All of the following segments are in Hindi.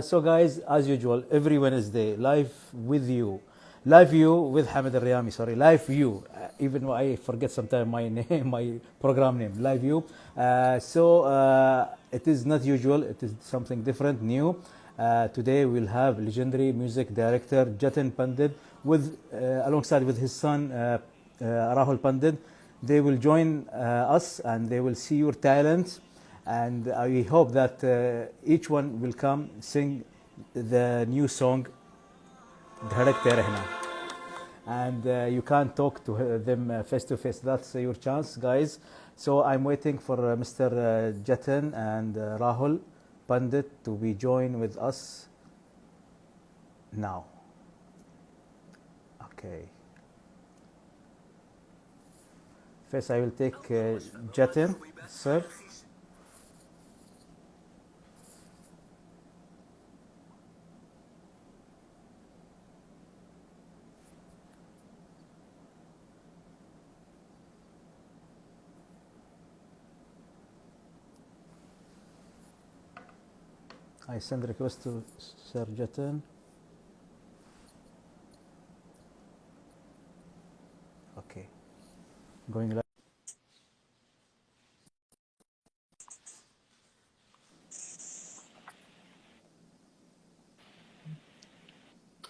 So guys, as usual, every Wednesday live with you. Live You with Hamid Al Riyami, sorry, Live You. Even though I forget sometimes my name, my program name, Live You. It is not usual, it is something different, new. Today we'll have legendary music director Jatin Pandit with, alongside with his son Rahul Pandit. They will join us and they will see your talent. And I hope that each one will come sing the new song धड़कते रहना. And you can't talk to them face to face. That's your chance, guys. So I'm waiting for Mr. Jatin and Rahul Pandit to be joined with us now. Okay. First, I will take Jatin, sir. I send request to Sir Jatin. Okay. Going live.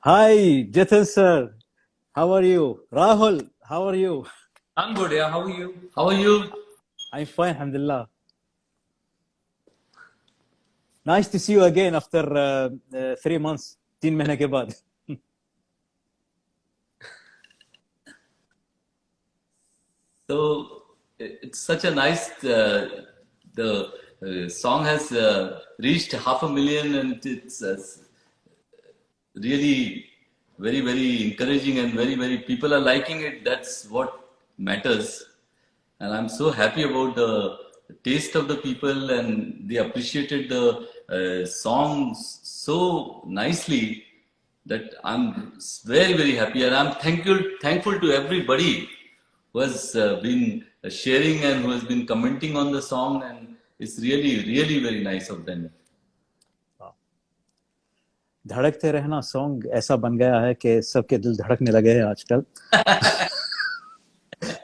Hi, Jatin sir. How are you? Rahul, how are you? I'm good, yeah. How are you? How are you? I'm fine, alhamdulillah. Nice to see you again after 3 months. 3 महीने के बाद. So it's such a nice. The song has reached 500,000, and it's really very, very encouraging, and very people are liking it. That's what matters, and I'm so happy about the taste of the people, and they appreciated the songs so nicely that I'm very happy, and I'm thankful to everybody who has been sharing and who has been commenting on the song, and it's really very nice of them. धड़कते रहना सॉन्ग ऐसा बन गया है कि सबके दिल धड़कने लगे हैं आजकल.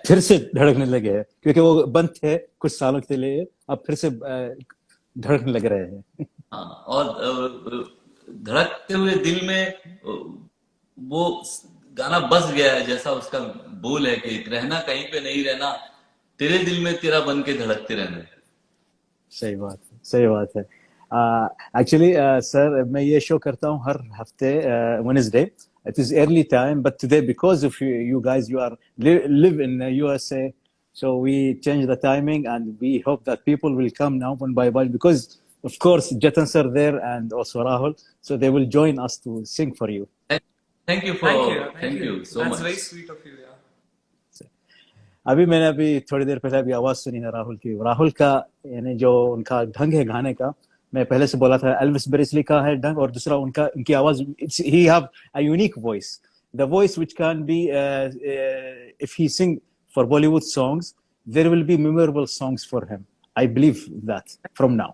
फिर से धड़कने लगे हैं क्योंकि वो बंद थे कुछ सालों के लिए, अब फिर से धड़कने लग रहे हैं. हाँ, और धड़कते हुए दिल में वो गाना बस गया है, जैसा उसका बोल है कि रहना कहीं पे नहीं रहना, तेरे दिल में तेरा बन के धड़कते रहना. सही बात है. एक्चुअली सर मैं ये शो करता हूँ हर हफ्ते Wednesday. It is early time, but today because of you guys, you are live in USA, so we change the timing, and we hope that people will come now one by one because, of course, Jatan sir there and also Rahul, so they will join us to sing for you. Thank you so much. That's very sweet of you, yeah. मैंने थोड़ी देर पहले अभी आवाज सुनी है राहुल की. राहुल का यानी जो उनका ढंग है गाने का, मैं पहले से बोला था एल्विस प्रेस्ली का है ढंग, और दूसरा उनकी आवाज, he have a unique voice, the voice which can be, if he sing for Bollywood songs there will be memorable songs for him. I believe that from now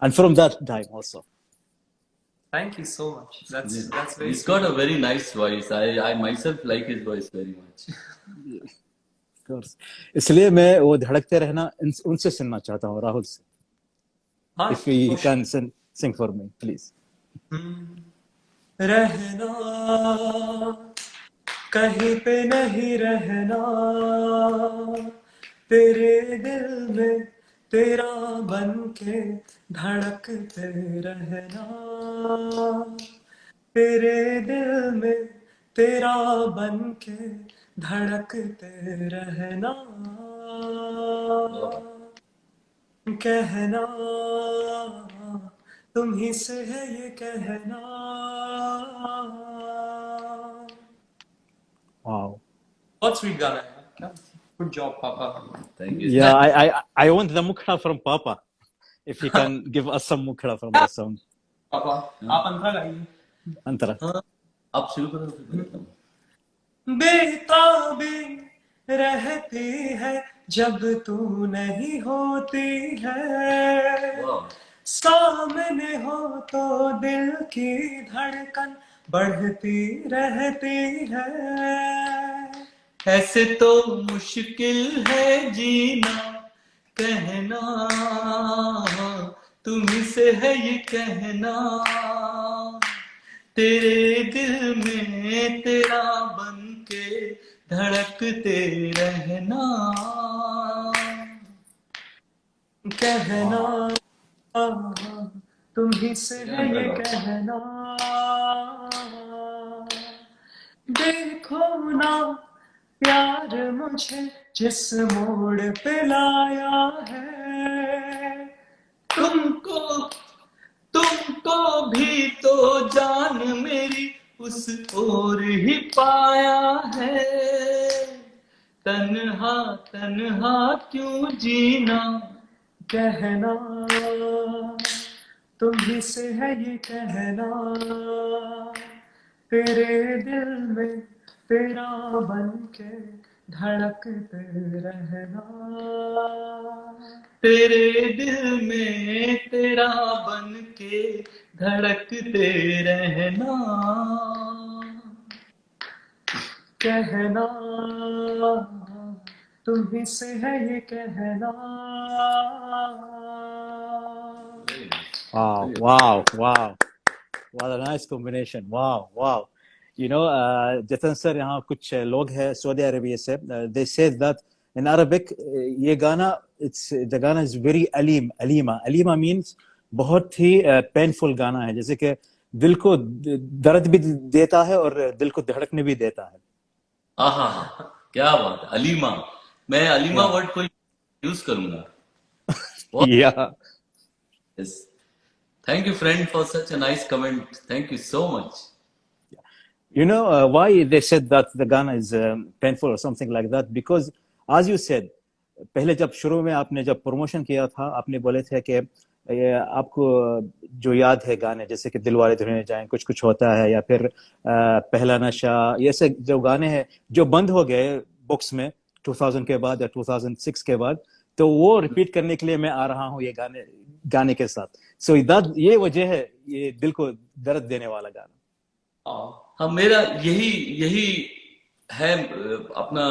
and from that time also. Thank you so much. That's very He's sweet. got a very nice voice. I myself like his voice very much. Of course. इसलिए मैं वो धड़कते रहना उनसे सुनना चाहता हूँ, राहुल से. If you can sing for me, please. रहना कहीं पे नहीं रहना, तेरे दिल में तेरा बन के धड़कते रहना, तेरे दिल में तेरा बन के धड़कते रहना, कहना तुम ही से है ये कहना, Wow. बहुत स्वीट गाना है क्या. गुड जॉब पापा. Thank you. Yeah, I want the mukhra from Papa. If he can give us some mukhra from the song. पापा आप अंतरा गाइए. Antara. हाँ, आप शुरू करो फिर मैं गाता हूँ. बेताबी रहती है जब तू नहीं होती है, वाह. सामने हो तो दिल की धड़कन बढ़ती रहती है. ऐसे तो मुश्किल है जीना, कहना तुम्ही से है ये कहना, तेरे दिल में तेरा बन के धड़कते रहना. कहना तुम्ही से है ये कहना, देखो ना प्यार मुझे जिस मोड़ पे लाया है. तुमको तुमको भी तो जान मेरी उस ओर ही पाया है, तन्हा तन्हा क्यों जीना. कहना तुम्ही से है ये कहना, तेरे दिल में तेरा बन के धड़कते रहना. तेरे दिल में तेरा बन के धड़कते रहना. कहना तुम्ही से है ये कहना. Wow, wow, wow. What a nice combination. Wow, wow. You know, जतन सर यहाँ कुछ लोग हैं सऊदी अरबिया से. They said that in Arabic ये गाना the गाना is very alima means बहुत ही painful गाना है, जैसे कि दिल को दर्द भी देता है और दिल को धड़कने भी देता है. आहा, क्या बात है. अलीमा, मैं अलीमा वर्ड को यूज करूंगा. Yeah. Yes. Thank you, friend, for such a nice comment. Thank you so much. You know why they said that the Ghana is painful or something like that? Because as you said, पहले जब शुरू में आपने जब प्रमोशन किया था, आपने बोले थे कि आपको जो याद है गाने जैसे कि दिलवाले दुल्हनिया जाएं, कुछ कुछ होता है, या फिर पहला नशा, ये से जो गाने हैं जो बंद हो गए बुक्स में 2000 के बाद या 2006 के बाद, तो वो रिपीट करने के लिए मैं आ रहा हूँ ये गाने के साथ. सो ये वजह है ये दिल को दर्द देने वाला गाना. हाँ, मेरा यही है. अपना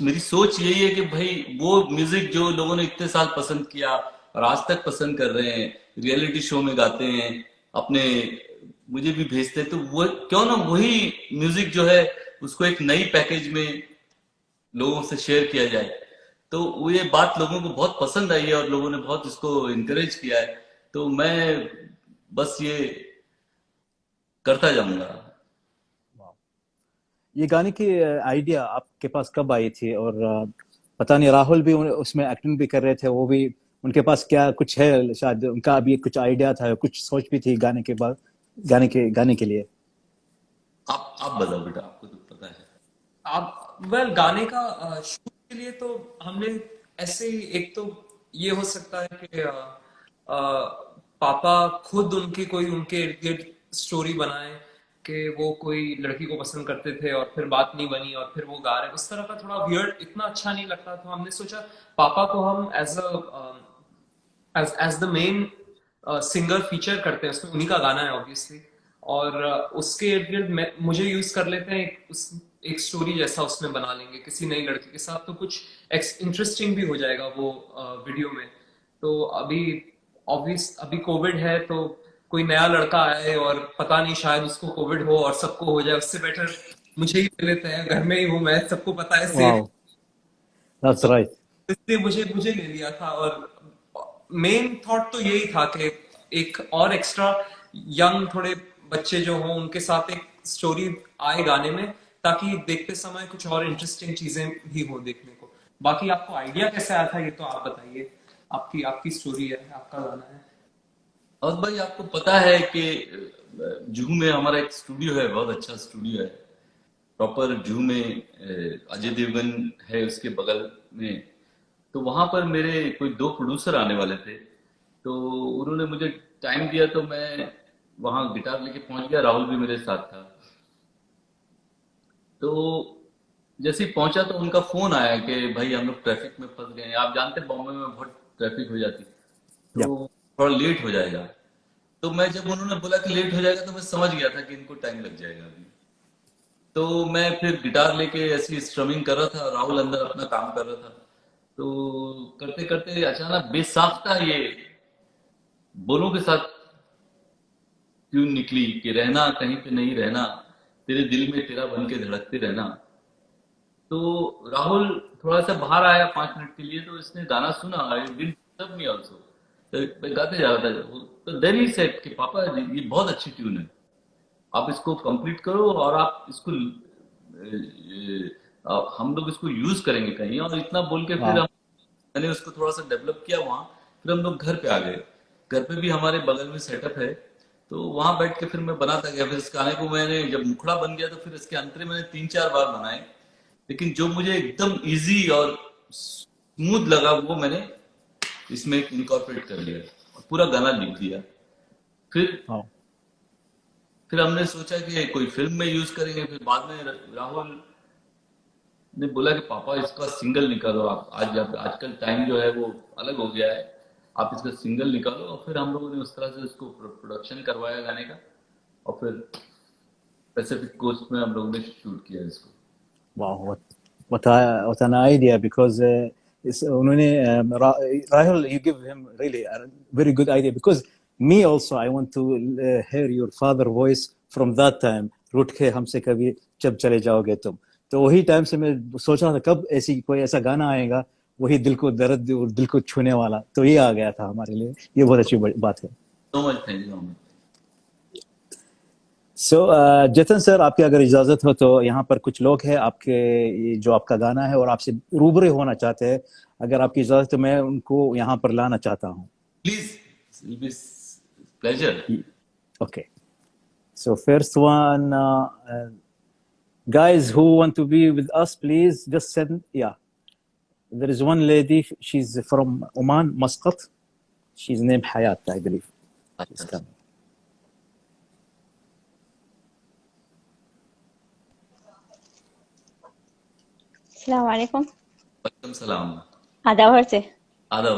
मेरी सोच यही है कि भाई वो म्यूजिक जो लोगों ने इतने साल पसंद किया और आज तक पसंद कर रहे हैं, रियलिटी शो में गाते हैं, अपने मुझे भी भेजते हैं, तो वो क्यों ना वही म्यूजिक जो है उसको एक नई पैकेज में लोगों से शेयर किया जाए. तो वो ये बात लोगों को बहुत पसंद आई है और लोगों ने बहुत इसको इनकरेज किया है, तो मैं बस ये करता जाऊंगा. ये गाने की आइडिया आपके पास कब आई थी? और पता नहीं राहुल भी उसमें एक्टिंग भी कर रहे थे, वो भी उनके पास क्या कुछ है, शायद उनका अभी कुछ आइडिया था, कुछ सोच भी थी गाने के लिए. आप बताओ बेटा, आपको तो पता है. वेल गाने का शूट के लिए तो हमने ऐसे ही, एक तो ये हो सकता है कि पापा खुद उनके इर्द गिर्द स्टोरी बनाए कि वो कोई लड़की को पसंद करते थे और फिर बात नहीं बनी और फिर वो गा रहे, उस तरह का थोड़ा वियर्ड, इतना अच्छा नहीं लगता. तो हमने सोचा पापा को हम as the main singer feature करते हैं, उसमें उन्हीं का गाना है ऑब्वियसली, और उसके इर्द गिर्द मुझे यूज कर लेते हैं, एक स्टोरी जैसा उसमें बना लेंगे किसी नई लड़की के साथ, तो कुछ इंटरेस्टिंग भी हो जाएगा वो वीडियो में. तो अभी कोविड है, तो कोई नया लड़का आए और पता नहीं शायद उसको कोविड हो और सबको हो जाए, उससे बेटर मुझे ही ले लेते हैं, घर में ही हूँ मैं, सबको पता है सेफ. That's right. इसलिए मुझे ले लिया था. और मेन थॉट तो यही था कि एक और एक्स्ट्रा यंग थोड़े बच्चे जो हों उनके साथ एक स्टोरी आए गाने में, ताकि देखते समय कुछ और इंटरेस्टिंग चीजें भी हो देखने को. बाकी आपको आइडिया कैसे आया था ये तो आप बताइए, आपकी स्टोरी है, आपका गाना है. और भाई आपको पता है कि जुहू में हमारा एक स्टूडियो है, बहुत अच्छा स्टूडियो है, प्रॉपर जुहू में। अजय देवगन है उसके बगल में। तो वहां पर मेरे कोई दो प्रोड्यूसर आने वाले थे, तो उन्होंने मुझे टाइम दिया, तो मैं वहां गिटार लेके पहुंच गया। राहुल भी मेरे साथ था। तो जैसे ही पहुंचा तो उनका फोन आया कि भाई हम लोग ट्रैफिक में फंस गए हैं। आप जानते हैं बॉम्बे में बहुत ट्रैफिक हो जाती, Yeah. तो थोड़ा लेट हो जाएगा। तो मैं जब उन्होंने बोला कि लेट हो जाएगा, तो मैं समझ गया था कि इनको टाइम लग जाएगा अभी। तो मैं फिर गिटार लेके ऐसी स्ट्रमिंग कर रहा था, राहुल अंदर अपना काम कर रहा था। तो करते करते अचानक बेसाख्ता ये बोलों के साथ ट्यून निकली कि रहना कहीं पे नहीं रहना, तेरे दिल में तेरा बन के धड़कते रहना। तो राहुल थोड़ा सा बाहर आया 5 मिनट के लिए, तो इसने गाना सुना, I did disturb me also. तो मैं गाते जा रहा था। तो देन ही सेड कि पापा ये बहुत अच्छी ट्यून है, आप इसको कंप्लीट करो और आप इसको हम लोग इसको यूज करेंगे कहीं। और इतना बोल के फिर Wow. मैंने उसको थोड़ा सा डेवलप किया वहाँ। फिर हम लोग घर पे आ गए। घर पे भी हमारे बगल में सेटअप है, तो वहां बैठ के फिर मैं बनाता गया। फिर इस गाने को मैंने जब मुखड़ा बन गया, तो फिर इसके अंतरे मैंने 3-4 बार बनाए। लेकिन जो मुझे एकदम इजी और स्मूथ लगा, वो मैंने इसमें इनकॉर्पोरेट कर लिया और पूरा गाना लिख दिया। फिर Wow. फिर हमने सोचा कि कोई फिल्म में यूज करेंगे। फिर बाद में राहुल ने बोला कि पापा इसका सिंगल निकालो आप। आजकल टाइम जो है वो अलग हो गया है, आप इसका सिंगल निकालो। और फिर हम लोगों ने उस तरह से उसको प्रोडक्शन करवाया गाने का। और फिर पैसिफिक कोस्ट में हम लोगों ने शूट किया इसको। Wow. What an idea, because उन्होंने Rahul, you give him really a very good idea, because me also I want to hear your father voice from that time. रूठ के हमसे कभी जब चले जाओगे तुम, तो वही टाइम से मैं सोच रहा था कब ऐसी कोई ऐसा गाना आएगा, वही दिल को दर्द और दिल को छूने वाला। तो ये आ गया था हमारे लिए, ये बहुत अच्छी बात है। So much, thank you. सो जतन सर, आपकी अगर इजाजत हो तो यहाँ पर कुछ लोग हैं आपके, ये जो आपका गाना है और आपसे रूबरू होना चाहते हैं। अगर आपकी इजाजत तो मैं उनको यहाँ पर लाना चाहता हूँ। Please, pleasure. Okay, so first one, guys who want to be with us, please just send. Yeah, there is one lady, she's from Oman, Muscat. She's named Hayat, I believe. She's coming. अस्सलाम वालेकुम। वालेकुम सलाम। आदावर से आदाब।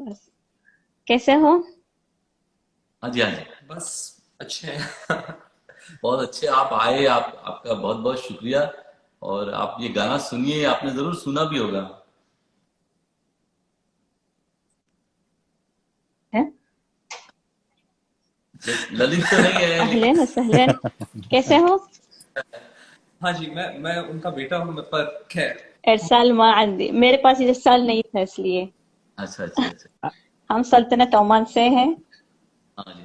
बस कैसे हो? हाँ जी, हाँ जी, बस अच्छे हैं। बहुत अच्छे। आप आए, आपका बहुत बहुत शुक्रिया। और आप ये गाना सुनिए, आपने जरूर सुना भी होगा। हैं? ललित तो नहीं है लेकिन अहलन सहलन। कैसे हो? हाँ जी, मैं उनका बेटा हूँ, पर खैर। इरसाल मा अंदी, मेरे पास इरसाल नहीं था इसलिए। अच्छा अच्छा अच्छा। हम सल्तनत ओमान से हैं। हाँ जी।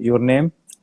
your name?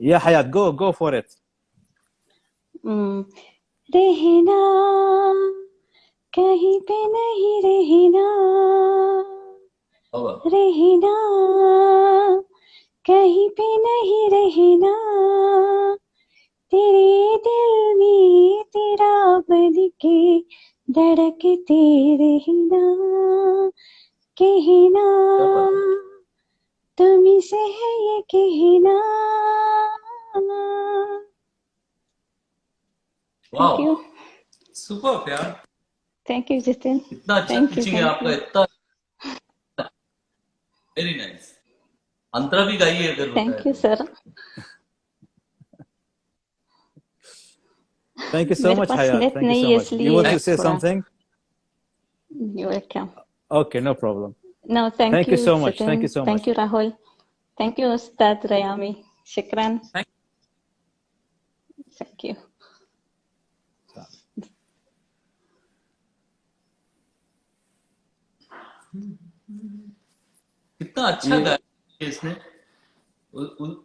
Yeah, Hayat, go for it. रहना कहीं पे नहीं रहना, अब रहना कहीं पे नहीं रहना, तेरे दिल में तेरा बन के धड़कते रहना, कहना तुम्हीं से है ये कहना। वाह, थैंक यू, सुपर यार। Thank you Jitin. इतना अच्छा थैंक यू, पिचिंग है थैंक आपका, यू, इतना वेरी नाइस। अंतरा भी गाइए अगर होता है थैंक यू तो। सर। Thank you so मेरे much, pass Hayat. Net Thank you नहीं so है much. You इसलिए want to say थोड़ा। something? You welcome. Okay, no problem. No thank Thank you you so much. Thank Jitin, you so thank much. You Rahul, thank you Ustad Rayami, शुक्रान, thank you. कितना अच्छा गाया है इसने।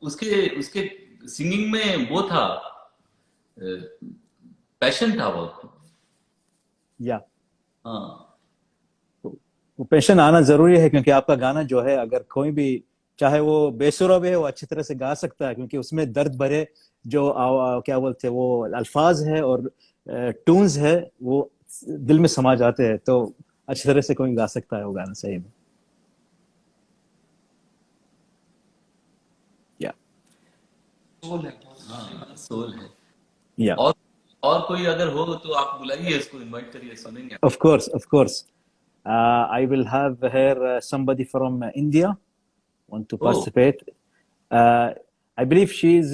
उसके उसके सिंगिंग में वो था, पैशन था बहुत। या हाँ वो पैशन आना जरूरी है, क्योंकि आपका गाना जो है, अगर कोई भी चाहे वो बेसुरा भी है, वो अच्छी तरह से गा सकता है, क्योंकि उसमें दर्द भरे जो क्या बोलते हैं वो अल्फाज है और टून्स है, वो दिल में समा जाते हैं। तो अच्छी तरह से कोई गा सकता है वो गाना, सही में। या सोल है। हाँ सोल है। या और कोई अगर हो तो आप बुलाइए, इसको इनवाइट करिए, सुनेंगे। Of course, of course. I will have here somebody from India want to oh participate. Uh, I believe she's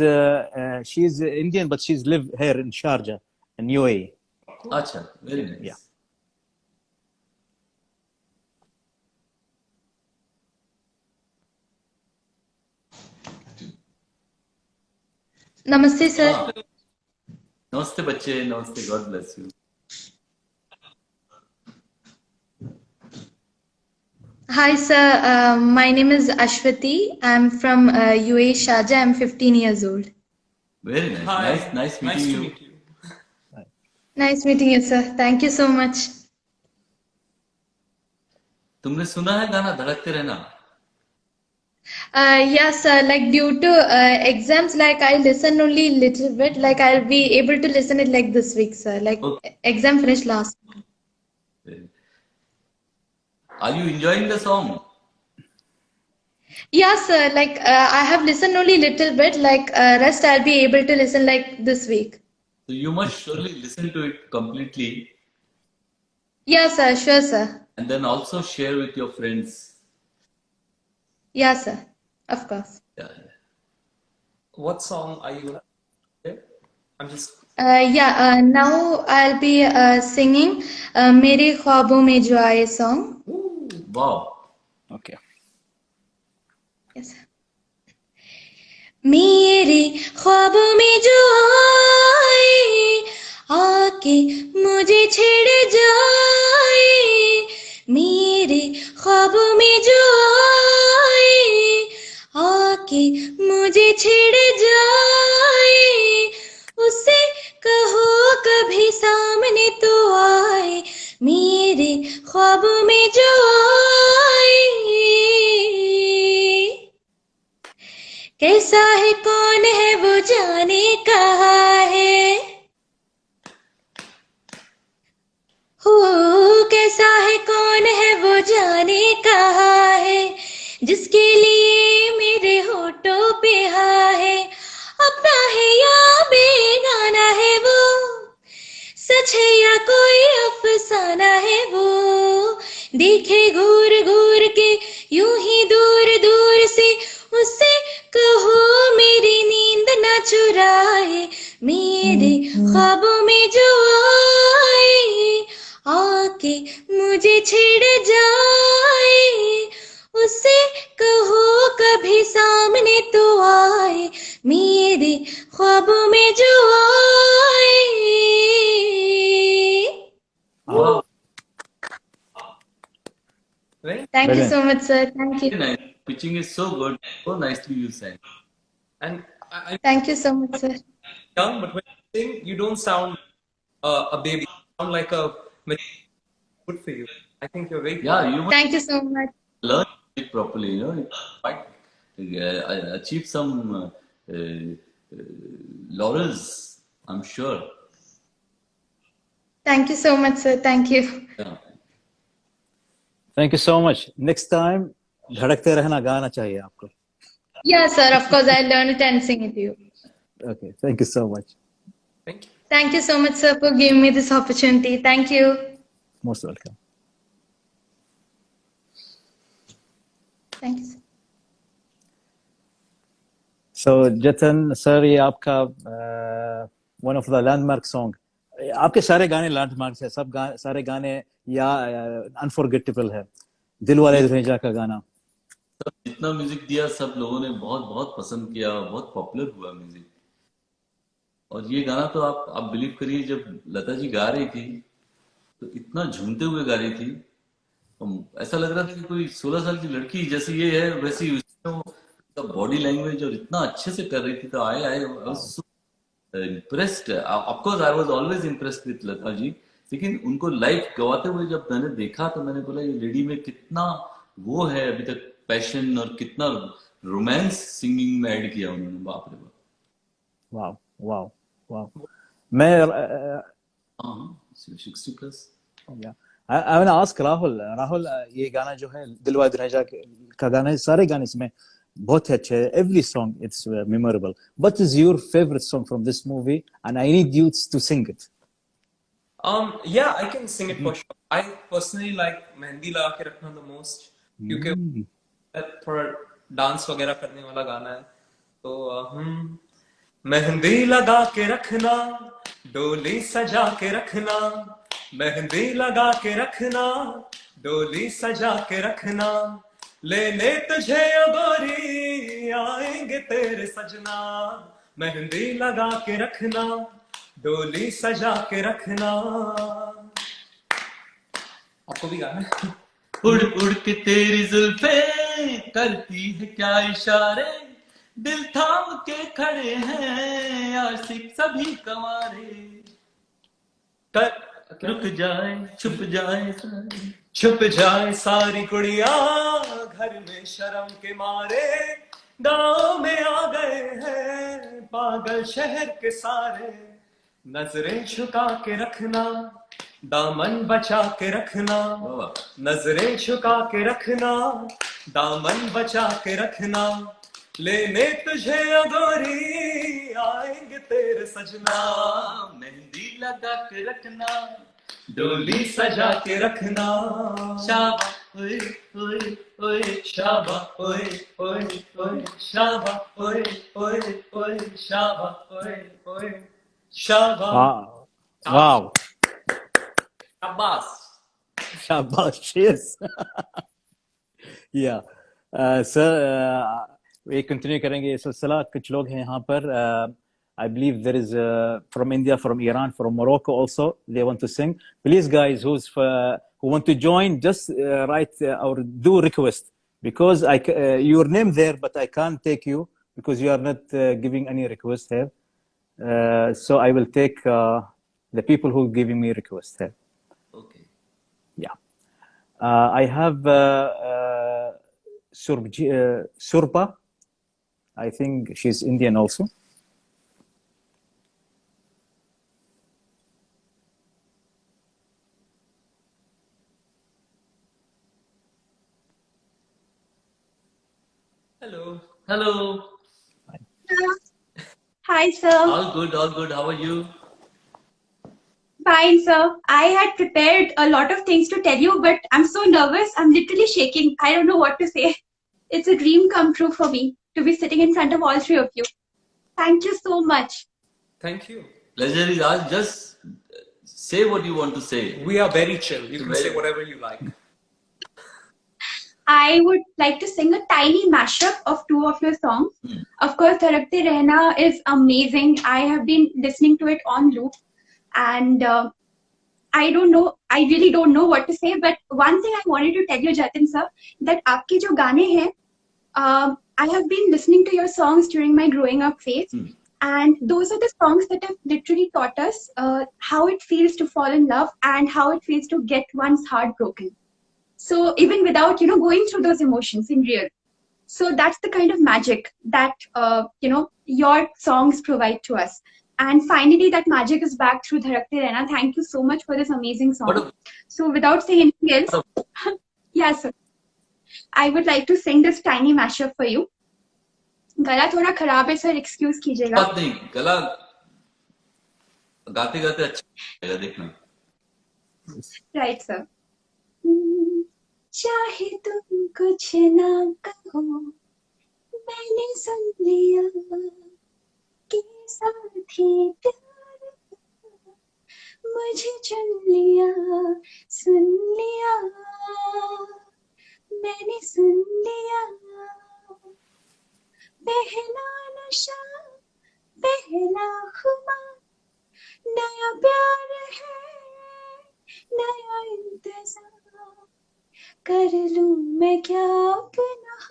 Indian, but she's live here in Sharjah, in UAE. अच्छा, very Yeah. Nice. Namaste, sir. हाँ नमस्ते बच्चे, नमस्ते, God bless you. Hi, sir. My name is Ashwati. I'm from UAE, Sharjah. I'm 15 years old. Very nice, Hi, nice nice nice meeting to you. meet you. Nice meeting you, sir. Thank you so much. तुमने सुना है गाना धड़कते रहना? Yes, sir. Like due to exams, like I listen only little bit. Like I'll be able to listen it like this week, sir. Like exam finished last. Are you enjoying the song? Yeah, sir. Like I have listened only little bit. Like rest I'll be able to listen like this week. So you must surely listen to it completely Yeah, sir. Sure, sir. and then also share with your friends. Yeah, sir. Of course. Yeah. What song are you gonna play? I'm just Now I'll be singing मेरे ख्वाबों में जो आए song. Wow. Okay. Yes. मेरे ख्वाबों में जो आए आके मुझे छेड़ जाए, मेरे ख्वाबों में जो आए आके मुझे छेड़ जाए, उसे कहो कभी सामने तो आए, मेरे ख्वाबों में जो आए। कैसा है कौन है वो जाने कहाँ है, हो कैसा है कौन है वो जाने कहाँ है, जिसके लिए मेरे होठों पे हाँ है, अपना है या बेगाना है वो, सच है या कोई अफसाना है वो, देखे घूर घूर के यूं ही दूर दूर से, उससे कहो मेरी नींद न चुराए, मेरे ख्वाबों में जो आए आके मुझे छेड़ जाए, उससे कहो कभी सामने तो आए, मेरे ख्वाबों में जो आए। Wow. very Thank you Brilliant. so much, sir. Thank you. Very nice. Pitching is so good. So nicely you sang. and I'm Thank you so much, sir. young, but when you sing, you don't sound a baby. You sound like a good for you. I think you're very Yeah, you must Thank you so much. learn it properly. You know, you might achieve some laurels, I'm sure. Thank you so much, sir. Thank you. Yeah. Thank you so much. Next time धड़कते रहना गाना चाहिए आपको. Yeah, sir. Of course, I'll learn it and sing it to you. Okay, thank you so much. thank you. Thank you so much, sir, for giving me this opportunity. Thank you. Most welcome. Thank you, sir. So जतन सर, ये आपका one of the landmark song. आपके सारे गाने लैंडमार्क्स है, सारे गाने या अनफॉरगेटेबल है. दिल वाले दुल्हनिया का गाना. सब जितना म्यूजिक दिया सब लोगों ने बहुत बहुत पसंद किया, बहुत पॉपुलर हुआ म्यूजिक। और ये गाना तो आप बिलीव करिए, जब लता जी गा रही थी तो इतना झूमते हुए गा रही थी, तो ऐसा लग रहा था कि कोई 16 साल की लड़की जैसी ये है वैसी उसमें बॉडी लैंग्वेज और इतना अच्छे से कर रही थी। तो आए आए impressed. Of course, I was always impressed with Lata ji, लेकिन उनको लाइव गवाते हुए जब मैंने देखा तो मैंने बोला ये लेडी में कितना वो है अभी तक पैशन और कितना रोमांस सिंगिंग में ऐड किया उन्होंने, बाप रे बाप. Wow wow wow. मैं हाँ, 60 plus. I want to ask Rahul, ये गाना जो है दिलवाले दुल्हनिया का गाना है, सारे गाने इसमें बहुत अच्छे हैं. Every song it's memorable. What is your favorite song from this movie? And I need you to sing it. Yeah, I can sing it for sure. I personally like mehndi लगा के रखना the most, क्योंकि थोड़ा डांस वगैरह करने वाला गाना है. तो मेहंदी लगा के रखना, डोली सजा के रखना, मेहंदी लगा के रखना, डोली सजा के रखना, लेने तुझे ओ गोरी आएंगे तेरे सजना, मेहंदी लगा के रखना, डोली सजा के रखना. आपको भी गाना है? उड़ उड़ के तेरी जुल्फे करती है क्या इशारे, दिल थाम के खड़े हैं आशिक सभी कवारे, रुक जाए छुप जाए सारी, छुप जाए सारी कुड़िया घर में शर्म के मारे, गांव में आ गए हैं पागल शहर के सारे, नजरें झुका के रखना, दामन बचा के रखना, नजरें झुका के रखना, दामन बचा के रखना, लेने तुझे ओ गोरी आएंगे तेरे सजना, मेहंदी लगा के रखना, डोली सजा के रखना, शाबा ओए ओए ओए, शाबा ओए ओए ओए, शाबा ओए ओए ओए, शाबा ओए ओए, शाबा. Wow. शाबाश. शाबाश. Yes. Yeah. सर ये कंटिन्यू करेंगे ये सिलसिला. कुछ लोग हैं यहाँ पर. I believe there is from India, from Iran, from Morocco also. They want to sing. Please, guys, who want to join, just write or do request, because your name there, but I can't take you because you are not giving any request here. So I will take the people who giving me request here. Okay. Yeah. I have Surpa. I think she's Indian also. Hello. Hello. Hi, sir. All good, all good. How are you? Fine, sir. I had prepared a lot of things to tell you, but I'm so nervous. I'm literally shaking. I don't know what to say. It's a dream come true for me to be sitting in front of all three of you. Thank you so much. Thank you. Pleasure is ours. Just say what you want to say. We are very chill. You can say whatever you like. I would like to sing a tiny mashup of two of your songs. Of course, Dharakte Rehna is amazing. I have been listening to it on loop, and I don't know, I really don't know what to say. But one thing I wanted to tell you, Jatin sir, that आपके जो गाने हैं, I have been listening to your songs during my growing up phase, and those are the songs that have literally taught us how it feels to fall in love and how it feels to get one's heart broken. So even without, going through those emotions in real. So that's the kind of magic that, your songs provide to us. And finally, that magic is back through Dharakte Rehna. Thank you so much for this amazing song. So without saying anything else, yes, sir. I would like to sing this tiny mashup for you. गला थोड़ा खराब है सर, एक्सक्यूज कीजिएगा. बात नहीं, गला गाते गाते अच्छा लगेगा, देखना. Right sir. चाहे तुम कुछ ना कहो, मैंने सुन लिया कि साथी प्यार मुझे चुन लिया, सुन लिया, मैंने सुन लिया. पहला नशा, पहला खुमार, नया प्यार है, नया इंतजार. कर लूं मैं क्या गुनाह,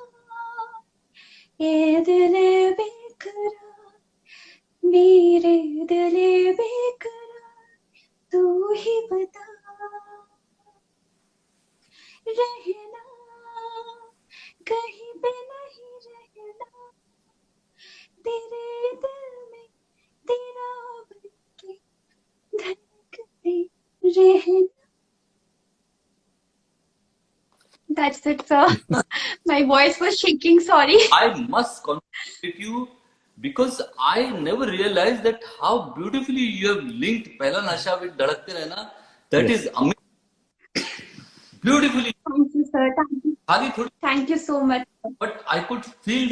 ये दिल बेकरार मेरे दिले बेकरार तू ही बता, रहना कहीं पे नहीं रहना, तेरे दिल में तेरा बनके धड़कते रहना. That's it, sir. My voice was shaking, sorry. I must congratulate you because I never realized that how beautifully you have linked Pehla Nasha with Dhadakte Rehna. That Yes. is amazing. Beautifully. Thank you, sir. Thank you. खाली थोड़ी, Thank you so much. but I could feel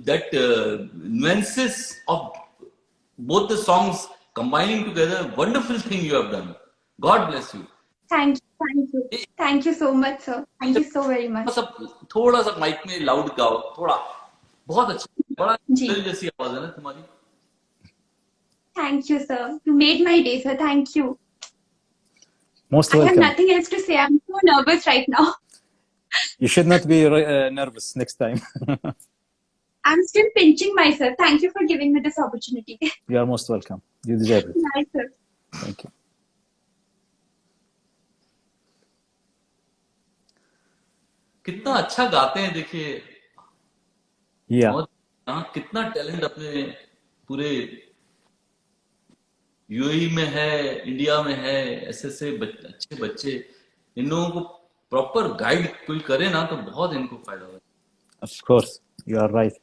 that nuances of both the songs combining together. Wonderful thing you have done. God bless you. Thank you. Thank you. Thank you so much, sir. Thank you so very much. थोड़ा सा माइक में लाउड गाओ, थोड़ा. बहुत अच्छा, बड़ा जी. दिल जैसी आवाज है ना तुम्हारी. Thank you, sir. You made my day, sir. Thank you. Most I have welcome. nothing else to say. I'm so nervous right now. You should not be nervous next time. I'm still pinching myself. Thank you for giving me this opportunity. You are most welcome. You deserve it. Nice, sir. Thank you. कितना अच्छा गाते हैं देखिए. Yeah. बहुत, कितना टैलेंट अपने पूरे यूएई में है, इंडिया में है. ऐसे अच्छे बच्चे, इन लोगों को प्रॉपर गाइड कोई करे ना तो बहुत इनको फायदा होगा. Of course, you are right.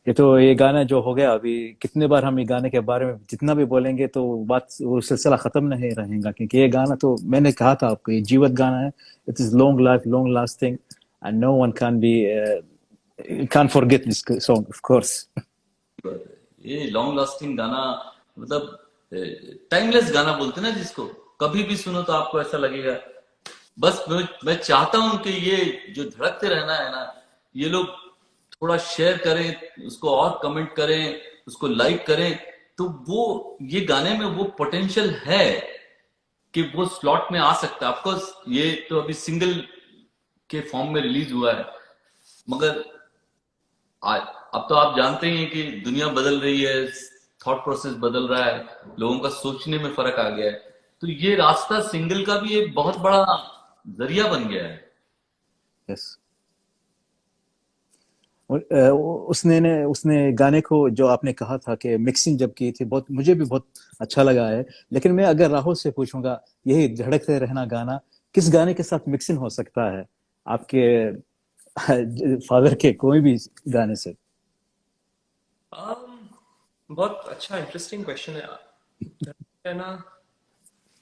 ये गाना जो हो गया अभी, कितने बार हम ये गाने के बारे में जितना भी बोलेंगे तो वो सिलसिला खत्म नहीं रहेगा, क्योंकि ये गाना तो मैंने कहा था आपको, ये जीवत गाना है. It is long life, long lasting, and no one can't forget this song, of course. ये लॉन्ग लास्टिंग गाना, मतलब टाइमलेस गाना बोलते ना जिसको, कभी भी सुनो तो आपको ऐसा लगेगा. बस मैं चाहता हूं कि ये जो धड़कते रहना है ना, ये लोग थोड़ा शेयर करें उसको, और कमेंट करें उसको, लाइक करें, तो वो ये गाने में वो पोटेंशियल है कि वो स्लॉट में आ सकता है. ऑफकोर्स ये तो अभी सिंगल के फॉर्म में रिलीज हुआ है, मगर अब तो आप जानते ही हैं कि दुनिया बदल रही है, थॉट प्रोसेस बदल रहा है, लोगों का सोचने में फर्क आ गया है. तो ये रास्ता सिंगल का भी एक बहुत बड़ा जरिया बन गया है. Yes. उसने गाने को जो आपने कहा था कि मिक्सिंग जब की थी, बहुत मुझे भी बहुत अच्छा लगा है. लेकिन मैं अगर राहुल से पूछूंगा, यही धड़कते रहना गाना किस गाने के साथ मिक्सिंग हो सकता है, आपके फादर के कोई भी गाने से? बहुत अच्छा इंटरेस्टिंग क्वेश्चन है ना.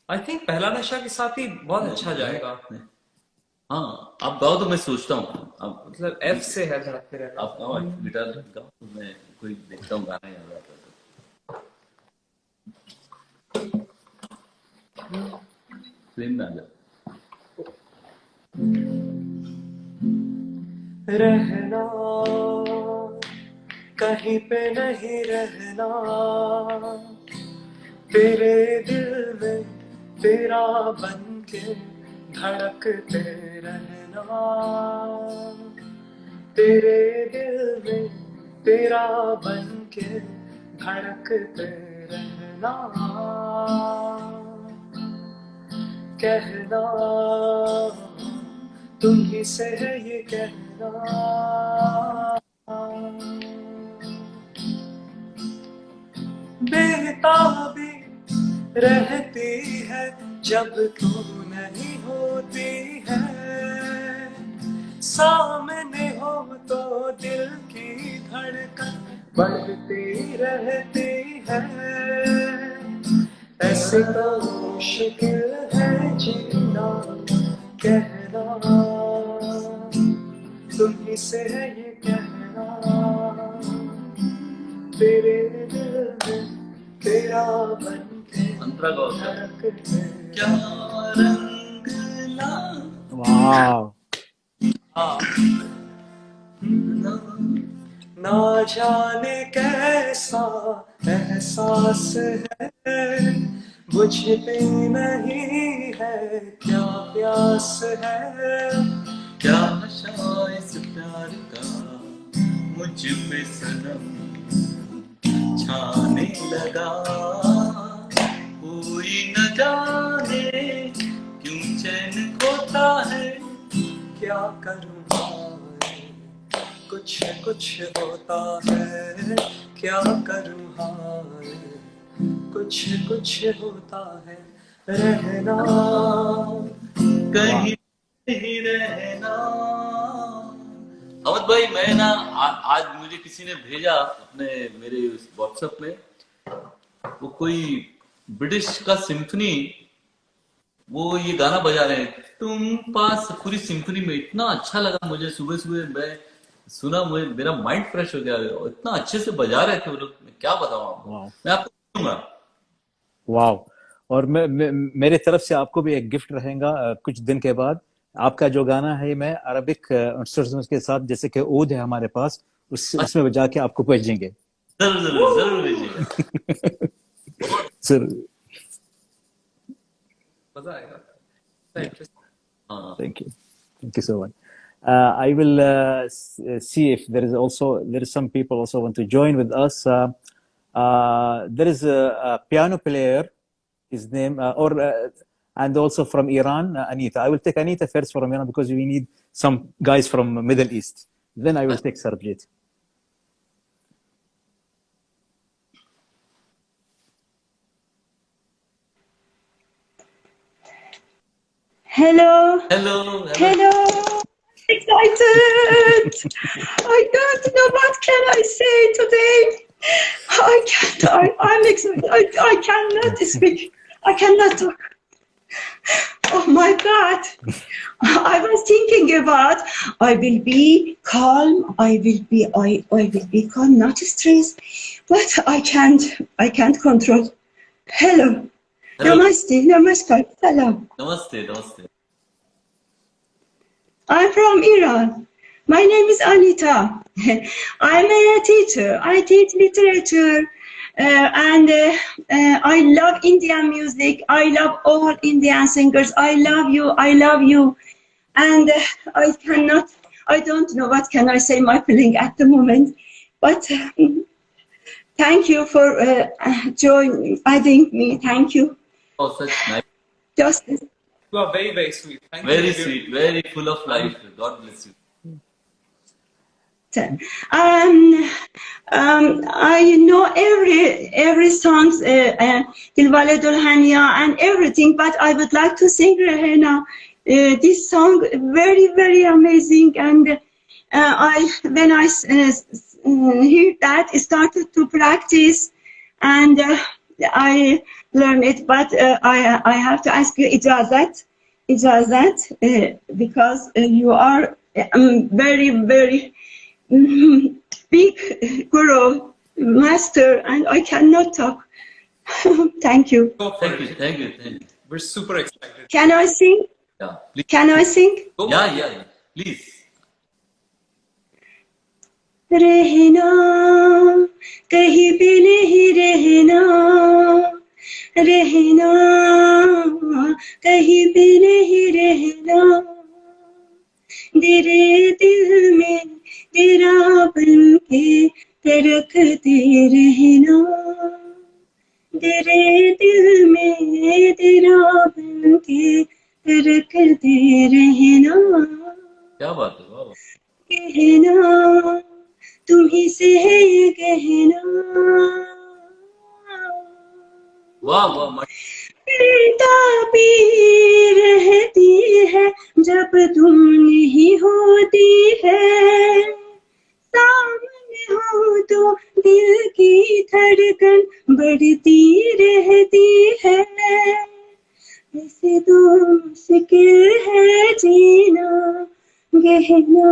आई थिंक पहला नशा के साथ ही बहुत अच्छा जाएगा. हाँ, आप गाओ तो मैं सोचता हूँ. आप मतलब एफ से है धड़कते रहना. आप गाओ, गिटार गाओ तो मैं कोई देखता हूँ गाना याद आता है. फ्रेम में आ जा. रहना कहीं पे नहीं रहना, तेरे दिल में तेरा बनके धड़कते रहना, तेरे दिल में तेरा बनके धड़कते रहना, कहना तुम ही से है ये कहना, बेताबी रहती है जब तू नहीं होती है, सामने हो तो दिल की धड़कन बढ़ती रहती है, ऐसे तो मुश्किल है जीना, कहना तुम ही से है ये कहना, तेरे दिल में तेरा बनके अंतरा गाओ. धड़कते क्या रंग ला. वाह. ना जाने कैसा एहसास है, बुझती नहीं है क्या प्यास है, क्या नशा इस प्यार का मुझ पे सनम छाने लगा, कोई न जाने क्यों चैन खोता है, क्या करूँ हाय, कुछ कुछ होता है, क्या करूँ हाय, कुछ कुछ होता है, रहना कहीं नहीं रहना। अमित भाई मैं ना आज मुझे किसी ने भेजा अपने मेरे व्हाट्सएप में, वो कोई ब्रिटिश का सिम्फनी, वो ये गाना बजा रहे हैं तुम पास, पूरी सिम्फनी में इतना अच्छा लगा मुझे। सुबह सुबह मैं सुना, मुझे मेरा माइंड फ्रेश हो गया, और इतना अच्छे से बजा रहे थे वो लोग, मैं क्या बताऊं आपको। वाह मैं आपको दूंगा। वाह। और मेरे तरफ से आपको भी एक गिफ्ट रहेगा कुछ दिन के बाद। आपका जो गाना है मैं अरबिक इंस्ट्रूमेंट्स के साथ, जैसे कि ऊद है हमारे पास, उसमें बजा के आपको भेजेंगे। जरूर जरूर जरूर भेजिएगा। सर मजा आएगा। हाँ thank you so much. I will see if there is some people also want to join with us. There is a piano player, his name and also from Iran, Anita. I will take Anita first from Iran because we need some guys from Middle East. Then I will take Sarabjit. Hello. hello Hello. Excited. I don't know what can I say today. I can't. I'm excited. I cannot speak. I cannot talk. Oh my God. I was thinking about I will be calm. I will be calm, not stressed. But I can't control. Hello. Hello. Namaste. Namaskar. Salam. namaste namaste I'm from Iran. My name is Anita. I'm a teacher. I teach literature, and I love Indian music. I love all Indian singers. I love you. I love you. And I don't know what can I say my feeling at the moment. But thank you for adding me. Thank you. oh such nice, Just You are very, very sweet. Thank very you. sweet, very full of life. God bless you. I know every songs, Dilwale Dulhania and everything, but I would like to sing Rehena. This song very, very amazing, and when I heard that, I started to practice, and I learned it. But I have to ask you, Ijazat, because you are very, very big guru, master, and I cannot talk. Thank you. Go for Thank it. you, thank you, thank you. We're super excited. Can I sing? Yeah, please. Can I sing? Go Yeah, for it. yeah, please. रहना कहीं भी नहीं रहना, रहना कहीं भी नहीं रहना, तेरे दिल में तेरा बन के धड़कते रहना, तेरे दिल में तेरा बन के धड़कते रहना, क्या बात है, वाह वाह। कहना तुम्ही से है ये कहना, वाह वाह, बेताबी रहती है जब तुम नहीं होती है, सामने हो तो दिल की धड़कन बढ़ती रहती है, वैसे तो मुश्किल है जीना, गहना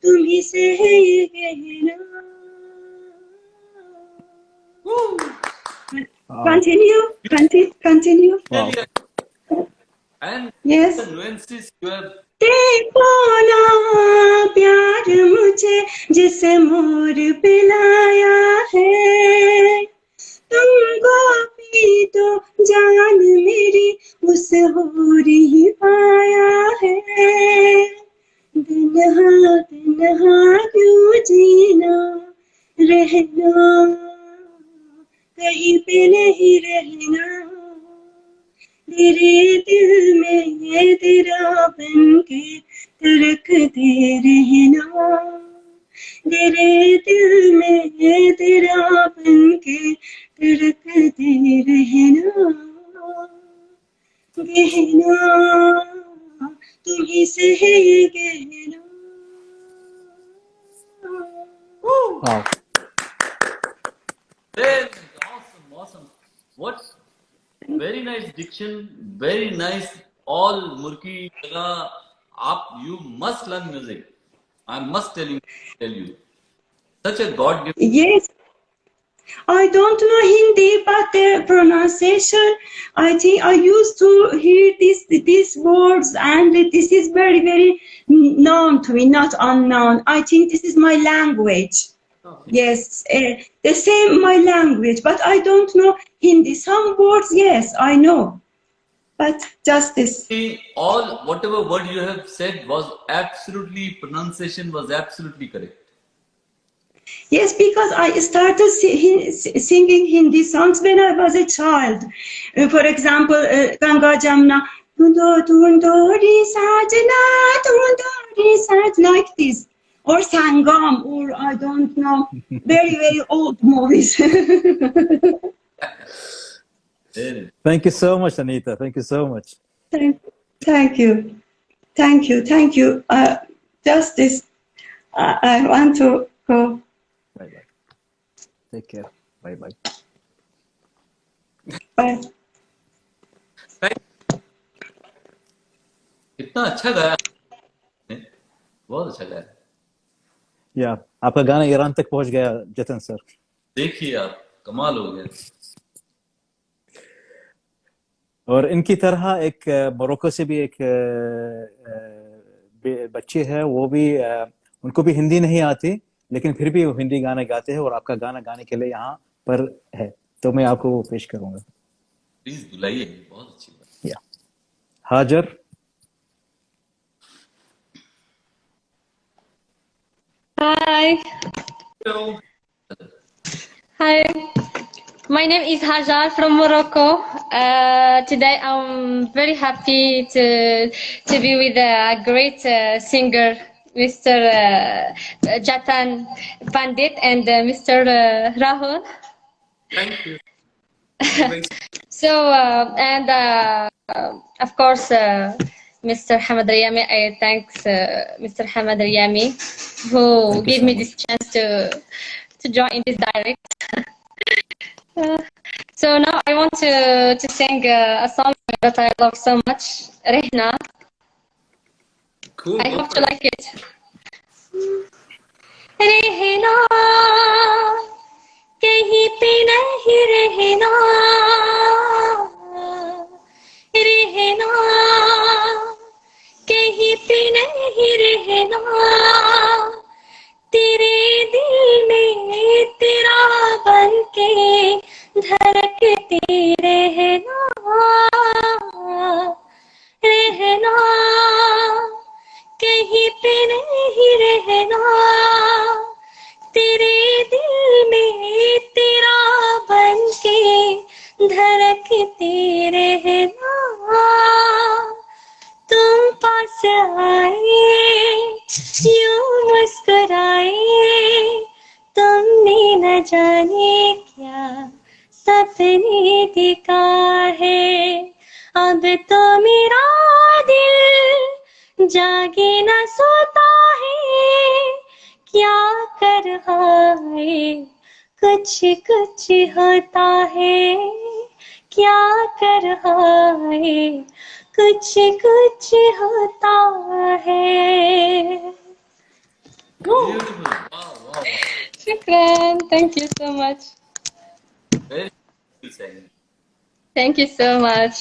तुम्ही से है ये कहना। Continue. Wow. And Yes. the nuances you have. देखो ना प्यार मुझे जिस मोर पे लाया है, तुमको भी तो जान मेरी उस होर ही पाया है, तन्हा तन्हा क्यों जीना, रहना कहीं पे नहीं रहना, तेरे दिल में ये तेरा बन के धड़कते रहना, तेरे दिल में ये तेरा बन के धड़कते रहना, गहना तुम्हीं से है ये गहना। Wow. Very awesome, awesome. What very nice diction, very nice. All Murki Jaga. You must learn music. I must tell you. Such a God gift. Yes, I don't know Hindi, but their pronunciation, I think I used to hear these words, and this is very, very known to me, not unknown. I think this is my language. Yes, the same my language, but I don't know Hindi. Some words, yes, I know, but just this. All whatever word you have said was absolutely, pronunciation was absolutely correct. Yes, because I started singing Hindi songs when I was a child. For example, Ganga Jamna, Tundori Sajna, Tundori Sajna, like this. Or Sangam, or I don't know, very, very old movies. Thank you so much, Anita. Thank you so much. Thank you. Thank you. Thank you. Just this, I want to go. Bye-bye. Take care. Bye-bye. Bye. इतना अच्छा गाया, बहुत अच्छा गाया. या आपका गाना ईरान तक पहुंच गया जतन सर. देखिए आप, कमाल हो गया. और इनकी तरह एक मोरक्को से भी एक बच्चे हैं, वो भी उनको भी हिंदी नहीं आती, लेकिन फिर भी वो हिंदी गाने गाते हैं और आपका गाना गाने के लिए यहाँ पर है, तो मैं आपको वो पेश करूंगा. प्लीज बुलाइए, बहुत अच्छी बात. या हाजर. Hi. Hello. Hi. My name is Hajar from Morocco. Today I'm very happy to be with a great singer, Mr. Jatan Pandit and Mr. Rahul. Thank you. So, of course, Mr. Hamad Riyami, I thanks Mr. Hamad Riyami who gave me this chance to join in this direct. So now I want to sing a song that I love so much, Rehna. Cool. I hope you like it. Rehna, kahin pe nahi rehna, rehna, kahin pe nahi rehna, तेरे दिल में तेरा बनके धड़कते रहना, रहना, कहीं पे नहीं रहना, तेरे दिल में तेरा बनके धड़कते रहना, तुम पास आए यूं मुस्कुराए, तुमने न जाने क्या सपने दिखा है, अब तो मेरा दिल जागे न सोता है, क्या कर रहा है कुछ कुछ होता है, क्या कर रहा है कुछ कुछ होता है. Beautiful. Wow. Shukran. Thank you so much. Very good singing. Thank you so much.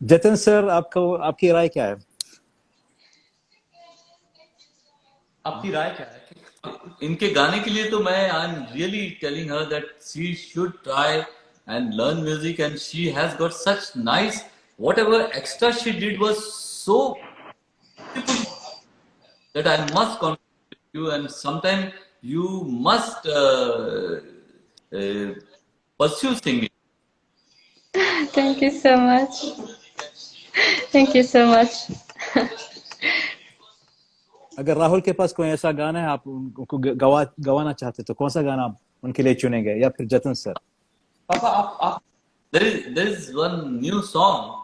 जतन सर, आपकी राय क्या है? आपकी राय क्या है? इनके गाने के लिए तो मैं I am really telling her that she should try and learn music, and she has got such nice, whatever extra she did was so beautiful. that I must contribute to you, and sometime you must pursue singing. Thank you so much. Thank you so much. अगर राहुल के पास कोई ऐसा गाना है आप उनको गवाना चाहते तो कौन सा गाना आप उनके लिए चुनेंगे, या फिर जतन सर? पापा आप There is one new song.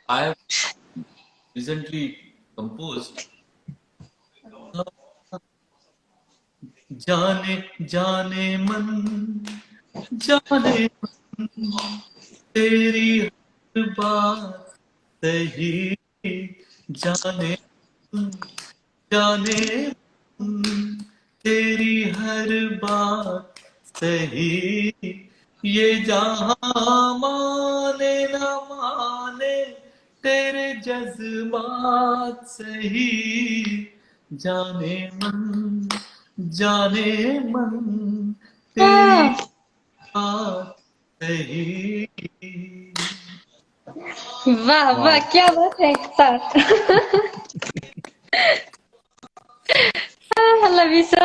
I have recently composed. जाने जाने मन जाने मन तेरी हर बात सही जाने जाने मन तेरी हर बात सही ये जहां माने न माने तेरे जज्बात सही जाने मन तेरी बात सही. वाह वाह क्या बात है sir. I love you so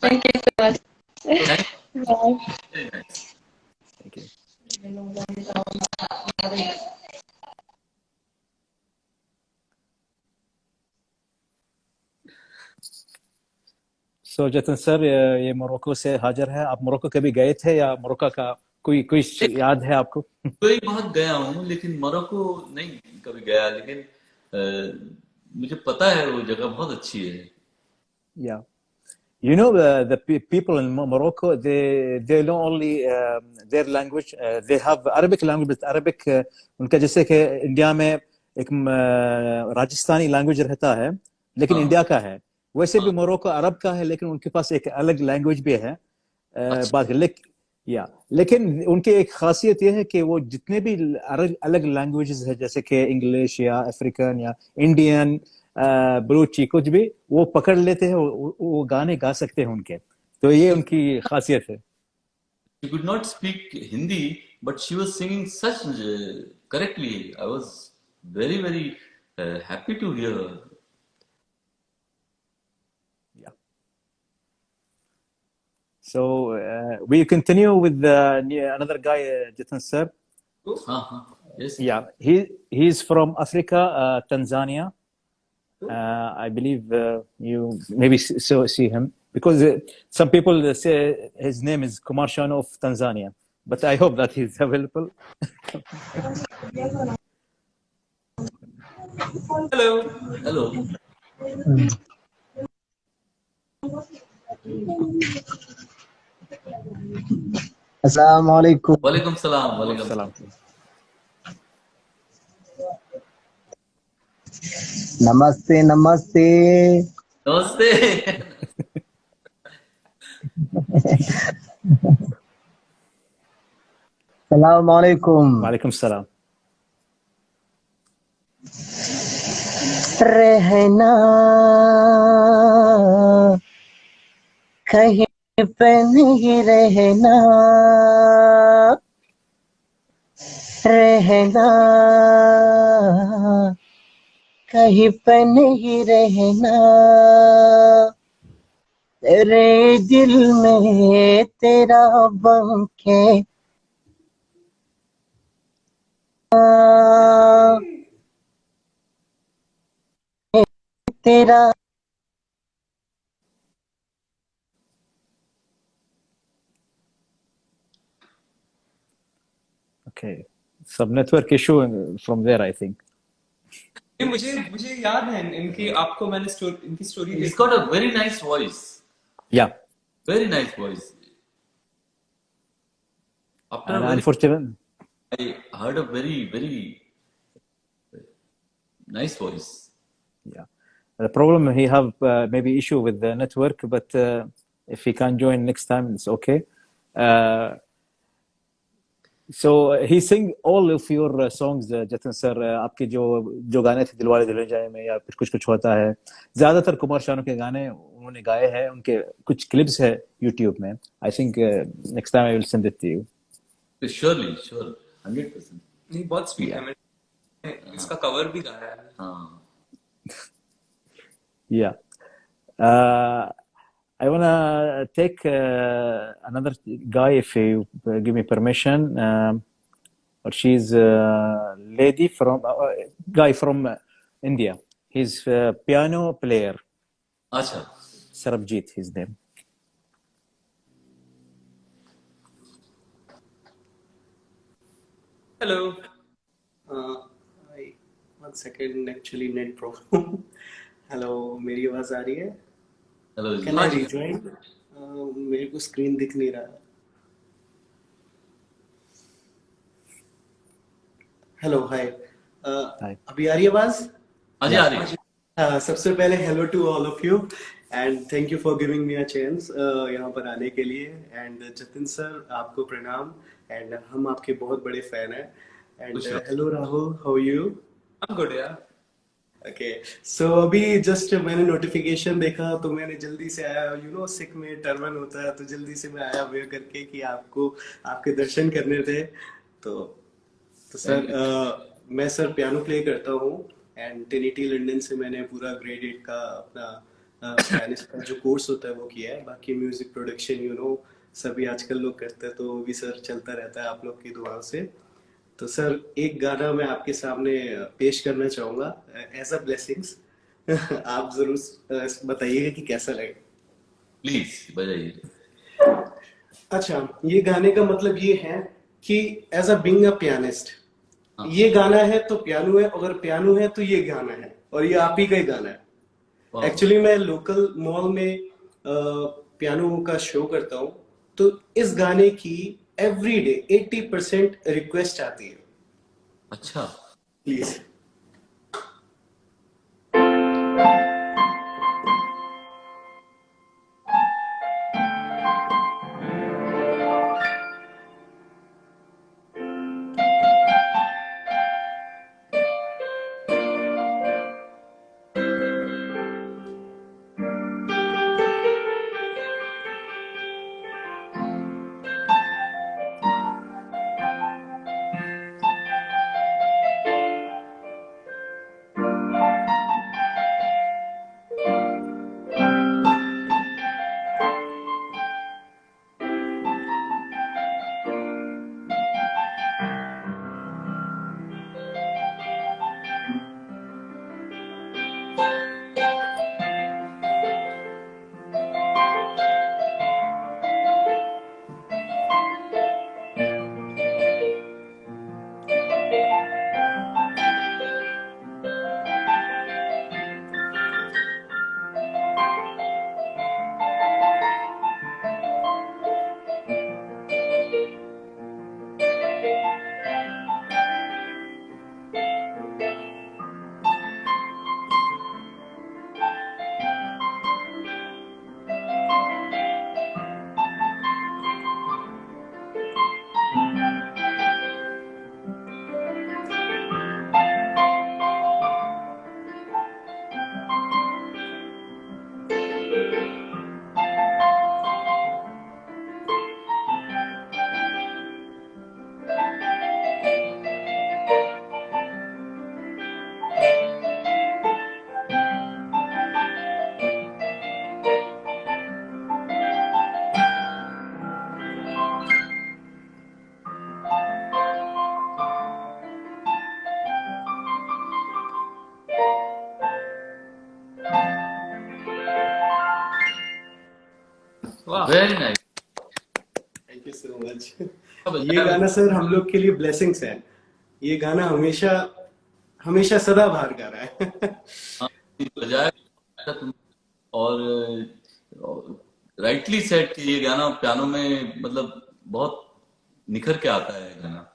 Thank you so much. Bye. Very nice. Thank you. So जतन सर, ये मोरक्को से हाजिर है. आप मोरक्को कभी गए थे या मोरक्को का कोई याद है आपको? कोई बहुत गया हूँ लेकिन मोरक्को नहीं कभी गया, लेकिन मुझे पता है वो जगह बहुत अच्छी है. Yeah. You know, the people in Morocco, they know only their language. They have Arabic language, but Arabic उनका जैसे कि इंडिया में एक राजस्थानी लैंग्वेज रहता है लेकिन इंडिया का है, वैसे भी मोरक्को अरब का है लेकिन उनके पास एक अलग लैंग्वेज भी है. बात लेकिन उनकी एक खासियत ये है कि वो जितने भी अलग लैंग्वेजेस है जैसे कि इंग्लिश या अफ्रीकन या इंडियन बलूची कुछ भी वो पकड़ लेते हैं, वो गाने गा सकते हैं उनके. तो ये उनकी खासियत है. She could not speak Hindi, but she was singing such correctly. I was very, very happy to hear her. Yeah. So we continue with another guy, Jatan sir. Yes. Yeah, he's from Africa, Tanzania. I believe you maybe see him because some people say his name is Kumar Shanu of Tanzania, but I hope that he's available. Hello. Assalamu alaikum. Walaikum salam. Namaste. Assalamu alaikum. Walaikum salam. रहना कहीं पे नहीं रहना, रहना कहीं पे नहीं रहना, तेरे दिल में तेरा बन के तेरा. Okay, some network issue from there, I think. मुझे याद है इनकी, आपको मैंने इनकी story He's got a very nice voice. Yeah. Very nice voice. After And unfortunately, I heard a very, very nice voice. yeah. The problem he have maybe issue with the network, but if he can join next time, it's okay. So he sing all of your songs, जतन सर. आपके जो गाने थे दिलवाले दुल्हन जाए में या फिर कुछ होता है, ज्यादातर कुमार शानू के गाने उन्होंने गाए हैं. उनके कुछ क्लिप्स है YouTube में. I think next time I will send it to you. Surely sure 100%. नहीं, बहुत स्वीट है. मैंने इसका कवर भी गाया है. हाँ. Yeah. I wanna take another guy, if you give me permission. Or she's a lady from guy from India. He's a piano player. अच्छा. Sarabjit, his name. Hello. One second, actually net problem. Hello, मेरी आवाज आ रही है? हेलो. Can I rejoin? मेरे को स्क्रीन दिख नहीं रहा. हेलो, हाय. Hi. अभी आ रही है आवाज? हाँ जी, आ रही है. सबसे पहले hello to all of you and thank you for giving me a chance यहाँ पर आने के लिए. एंड जतिन सर, आपको प्रणाम. एंड हम आपके बहुत बड़े फैन हैं. And hello Rahul, how are you? I'm good, yeah. Okay, so अभी जस्ट मैंने नोटिफिकेशन देखा तो मैंने जल्दी से आया. यू नो, सिक में टर्बन होता है तो जल्दी से मैं आया वेयर करके कि आपको आपके दर्शन करने थे. तो सर, मैं सर पियानो प्ले करता हूँ एंड ट्रिनिटी लंदन से मैंने पूरा ग्रेड 8 का अपना पियानिस्ट का जो कोर्स होता है वो किया है. बाकी म्यूजिक प्रोडक्शन यू नो सभी आजकल लोग करते हैं, तो वो भी सर चलता रहता है आप लोग की दुआ से. तो सर, एक गाना मैं आपके सामने पेश करना चाहूंगा एज अ ब्लेसिंग्स. आप जरूर बताइएगा कि कैसा लगे. प्लीज बजाइए. अच्छा, ये गाने का मतलब ये है कि as a being a pianist, ये गाना है तो पियानो है, अगर पियानो है तो ये गाना है, और ये आप ही का ही गाना है. एक्चुअली मैं लोकल मॉल में पियानो का शो करता हूँ, तो इस गाने की एवरी डे 80% रिक्वेस्ट आती है. अच्छा. Please. Very nice. Thank you so much. ये गाना सर हम लोग के लिए ब्लेसिंग्स है. ये गाना हमेशा हमेशा सदाबहार गा रहा है. बजाय तुम और राइटली सेट कि ये गाना पियानो में मतलब बहुत निखर के आता है गाना.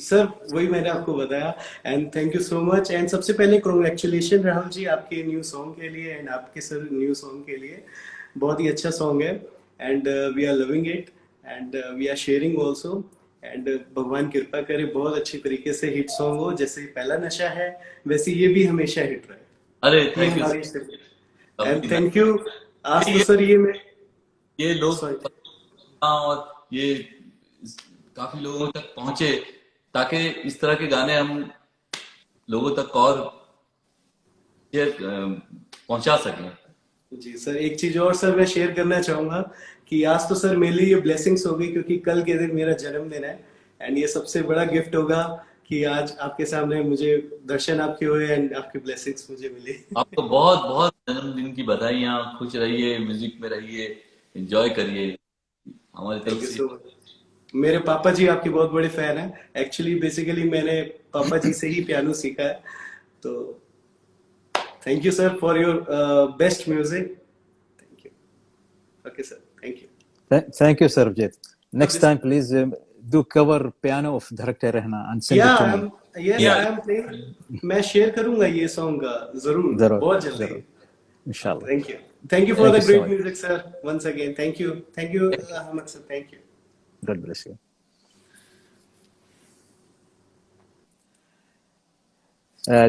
सर वही मैंने आपको बताया. And thank you so much. And सबसे पहले कांग्रेचुलेशन राहुल जी आपके न्यू सॉन्ग के लिए एंड आपके सर न्यू सॉन्ग के लिए. बहुत ही अच्छा सॉन्ग है and we are loving it and we are sharing also. And भगवान कृपा करे बहुत अच्छी तरीके से हिट सॉन्ग हो. जैसे पहला नशा है वैसे ये भी हमेशा हिट रहे. अरे thank you. And thank you. आज तो सर ये लोग और ये काफी लोगों तक पहुंचे, ताकि इस तरह के गाने हम लोगों तक और पहुंचा सकें। जी सर, एक चीज और सर मैं शेयर करना चाहूंगा कि आज तो सर मेरे लिए ये ब्लेसिंग्स हो गई, क्योंकि कल के दिन मेरा जन्मदिन है। एंड ये सबसे बड़ा गिफ्ट होगा कि आज आपके सामने मुझे दर्शन आपके हुए एंड आपकी ब्लेसिंग्स मुझे मिली। आपको बहुत बहुत जन्मदिन की बधाइयां। खुश रहिए, म्यूजिक में रहिए, एंजॉय करिए हमारी थैंक तरफ यू से। So much. मेरे पापा जी आपके बहुत बड़े फैन हैं। एक्चुअली बेसिकली मैंने पापा जी से ही पियानो सीखा है। तो thank you sir for your best music. Thank you. Okay sir, thank you. Thank you, Sarabjit. Next this- time, please do cover piano of Dharakte Rehna and send it to me. Yes Yeah. I am playing. मैं शेयर करूंगा ये सॉन्ग जरूर, जरूर, बहुत जल्दी। जरूर, इंशाल्लाह। Thank you for Thank the you so great much. Music sir, once again thank you Ahmad sir, thank you. God bless you.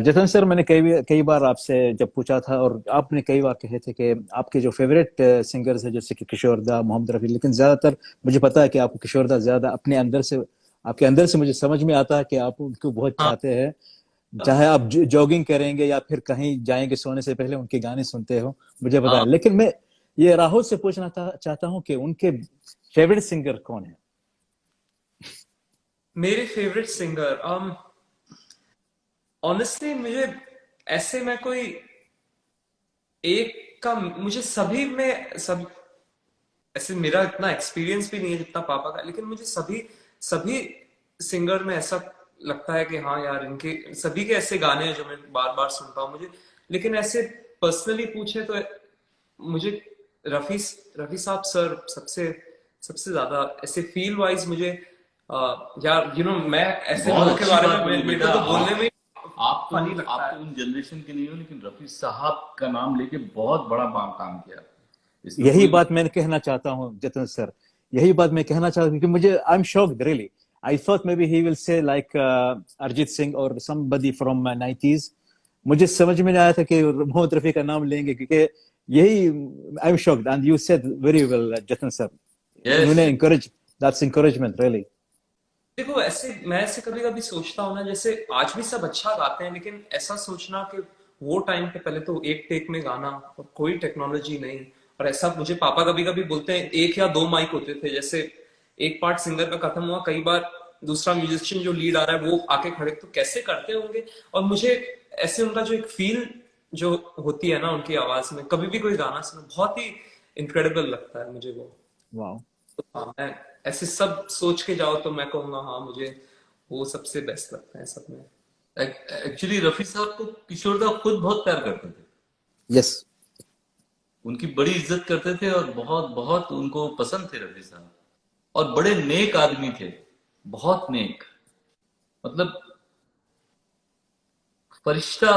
Jatan sir, मैंने कई बार आपसे जब पूछा था और आपने कई बार कहे थे कि आपके जो फेवरेट सिंगर्स हैं जैसे कि किशोर दा, मोहम्मद रफी, लेकिन ज्यादातर मुझे पता है कि आपको किशोर दा ज्यादा अपने अंदर से, आपके अंदर से मुझे समझ में आता है कि आप उनको बहुत चाहते हैं। चाहे आप जॉगिंग करेंगे या फिर कहीं जाएंगे सोने से पहले उनके गाने सुनते हो, मुझे पता है। लेकिन मैं ये राहुल से पूछना चाहता हूँ कि उनके फेवरेट सिंगर कौन है? मेरे फेवरेट सिंगर ऑनेस्टली मुझे ऐसे मैं कोई एक का, मुझे सभी में सब ऐसे, मेरा इतना एक्सपीरियंस भी नहीं है जितना पापा का, लेकिन मुझे सभी सभी सिंगर में ऐसा लगता है कि हाँ यार, इनके सभी के ऐसे गाने हैं जो मैं बार बार सुनता हूँ मुझे। लेकिन ऐसे पर्सनली पूछे तो मुझे रफी रफी साहब सर सबसे सबसे ज्यादा ऐसे फील वाइज मुझे यार मैं ऐसे बहुत लोगों के अच्छी बारे बात में बोली मेरे को बेटा। तो बोलने में आप फनी लगता आप है। तो उन जनरेशन के नहीं हो, लेकिन रफी साहब का नाम लेके बहुत बड़ा काम किया। इसमें यही कोई बात मैं कहना चाहता हूँ जतन सर, यही बात मैं कहना चाहता हूँ, क्योंकि मुझे I am shocked really. I thought may be he will say like Arijit Singh और समबडी फ्रॉम 90s। मुझे समझ में नहीं आया था कि मोहम्मद रफी का नाम लेंगे, क्योंकि यही I am shocked and you said very well जतन सर। उन्होंने encourage, that's encouragement really। देखो ऐसे मैं ऐसे कभी कभी सोचता हूँ ना, जैसे आज भी सब अच्छा गाते हैं, लेकिन ऐसा सोचना कि वो टाइम पे पहले तो एक टेक में गाना और कोई टेक्नोलॉजी नहीं, और ऐसा मुझे पापा कभी कभी बोलते हैं एक या दो माइक होते थे, जैसे एक पार्ट सिंगर का खत्म हुआ, कई बार दूसरा म्यूजिशियन जो लीड आ रहा है वो आके खड़े, तो कैसे करते होंगे। और मुझे ऐसे उनका जो एक फील जो होती है ना उनकी आवाज में, कभी भी कोई गाना सुनो बहुत ही इनक्रेडिबल लगता है मुझे वो। वाओ। तो हाँ, मैं ऐसे सब सोच के जाओ तो मैं कहूंगा हाँ, मुझे वो सबसे बेस्ट लगता है सब में। एक्चुअली रफी साहब को किशोर दा खुद बहुत प्यार करते थे। यस। उनकी बड़ी इज्जत करते थे और बहुत बहुत उनको पसंद थे रफी साहब। और बड़े नेक आदमी थे, बहुत नेक, मतलब फरिश्ता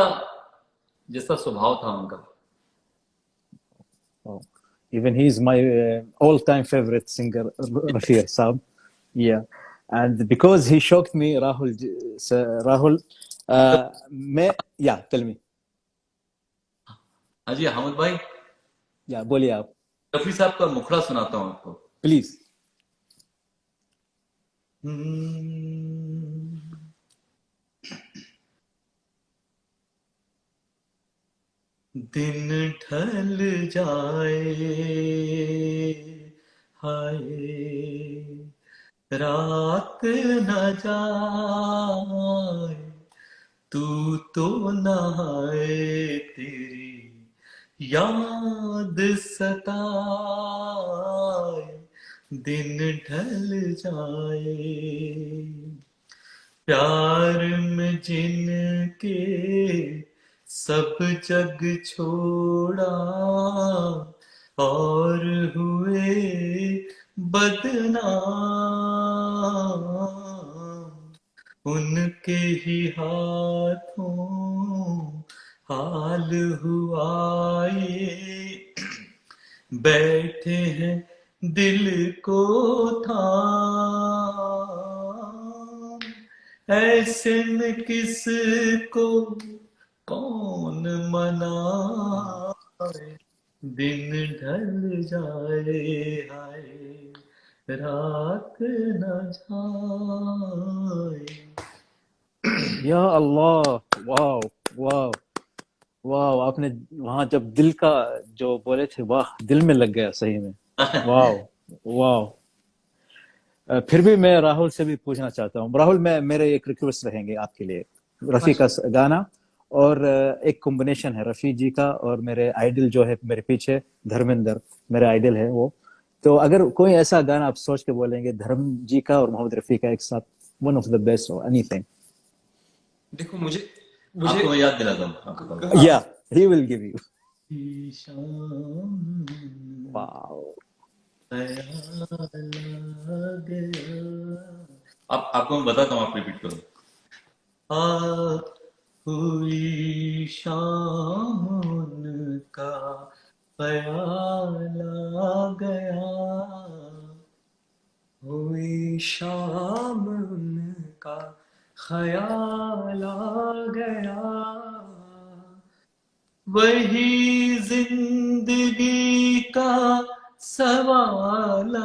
जैसा स्वभाव था उनका। Even he is my all-time favorite singer, Rafi Saab. Yeah, and because he shocked me, Rahul, tell me. हाँ जी अहमद भाई। बोलिए आप। रफी साहब का मुखड़ा सुनाता हूँ आपको, प्लीज। दिन ढल जाए हाय, रात न जाए, तू तो नहाए, तेरी याद सताए, दिन ढल जाए। प्यार में जिनके सब जग छोड़ा और हुए बदनाम, उनके ही हाथों हाल हुआ ये, बैठे हैं दिल को थाम, ऐसे में किस को कौन मनाए, दिन ढल जाए हाय, रात न जाए। या अल्लाह, वाह वाह वाह, आपने वहां जब दिल का जो बोले थे, वाह, दिल में लग गया सही में। वाह वाह। फिर भी मैं राहुल से भी पूछना चाहता हूँ। राहुल, मैं मेरे एक रिक्वेस्ट रहेंगे आपके लिए, रफी का गाना और एक कॉम्बिनेशन है रफी जी का और मेरे आइडल जो है मेरे पीछे, धर्मेंद्र, मेरे आइडल है वो। तो अगर कोई ऐसा गाना आप सोच के बोलेंगे धर्म जी का और मोहम्मद रफी का एक साथ, वन ऑफ द बेस्ट और एनीथिंग। देखो मुझे आपको मैं याद दिलाता हूँ, आपको बताऊँ। या he will give you. Ishaan wow. ख्याल आ गया। आपको मैं बताता हूँ, आप रिपीट करो। आ हुई शाम उनका ख्याल आ गया। हुई शाम उनका ख्याल आ गया। वही जिंदगी का सवाल आ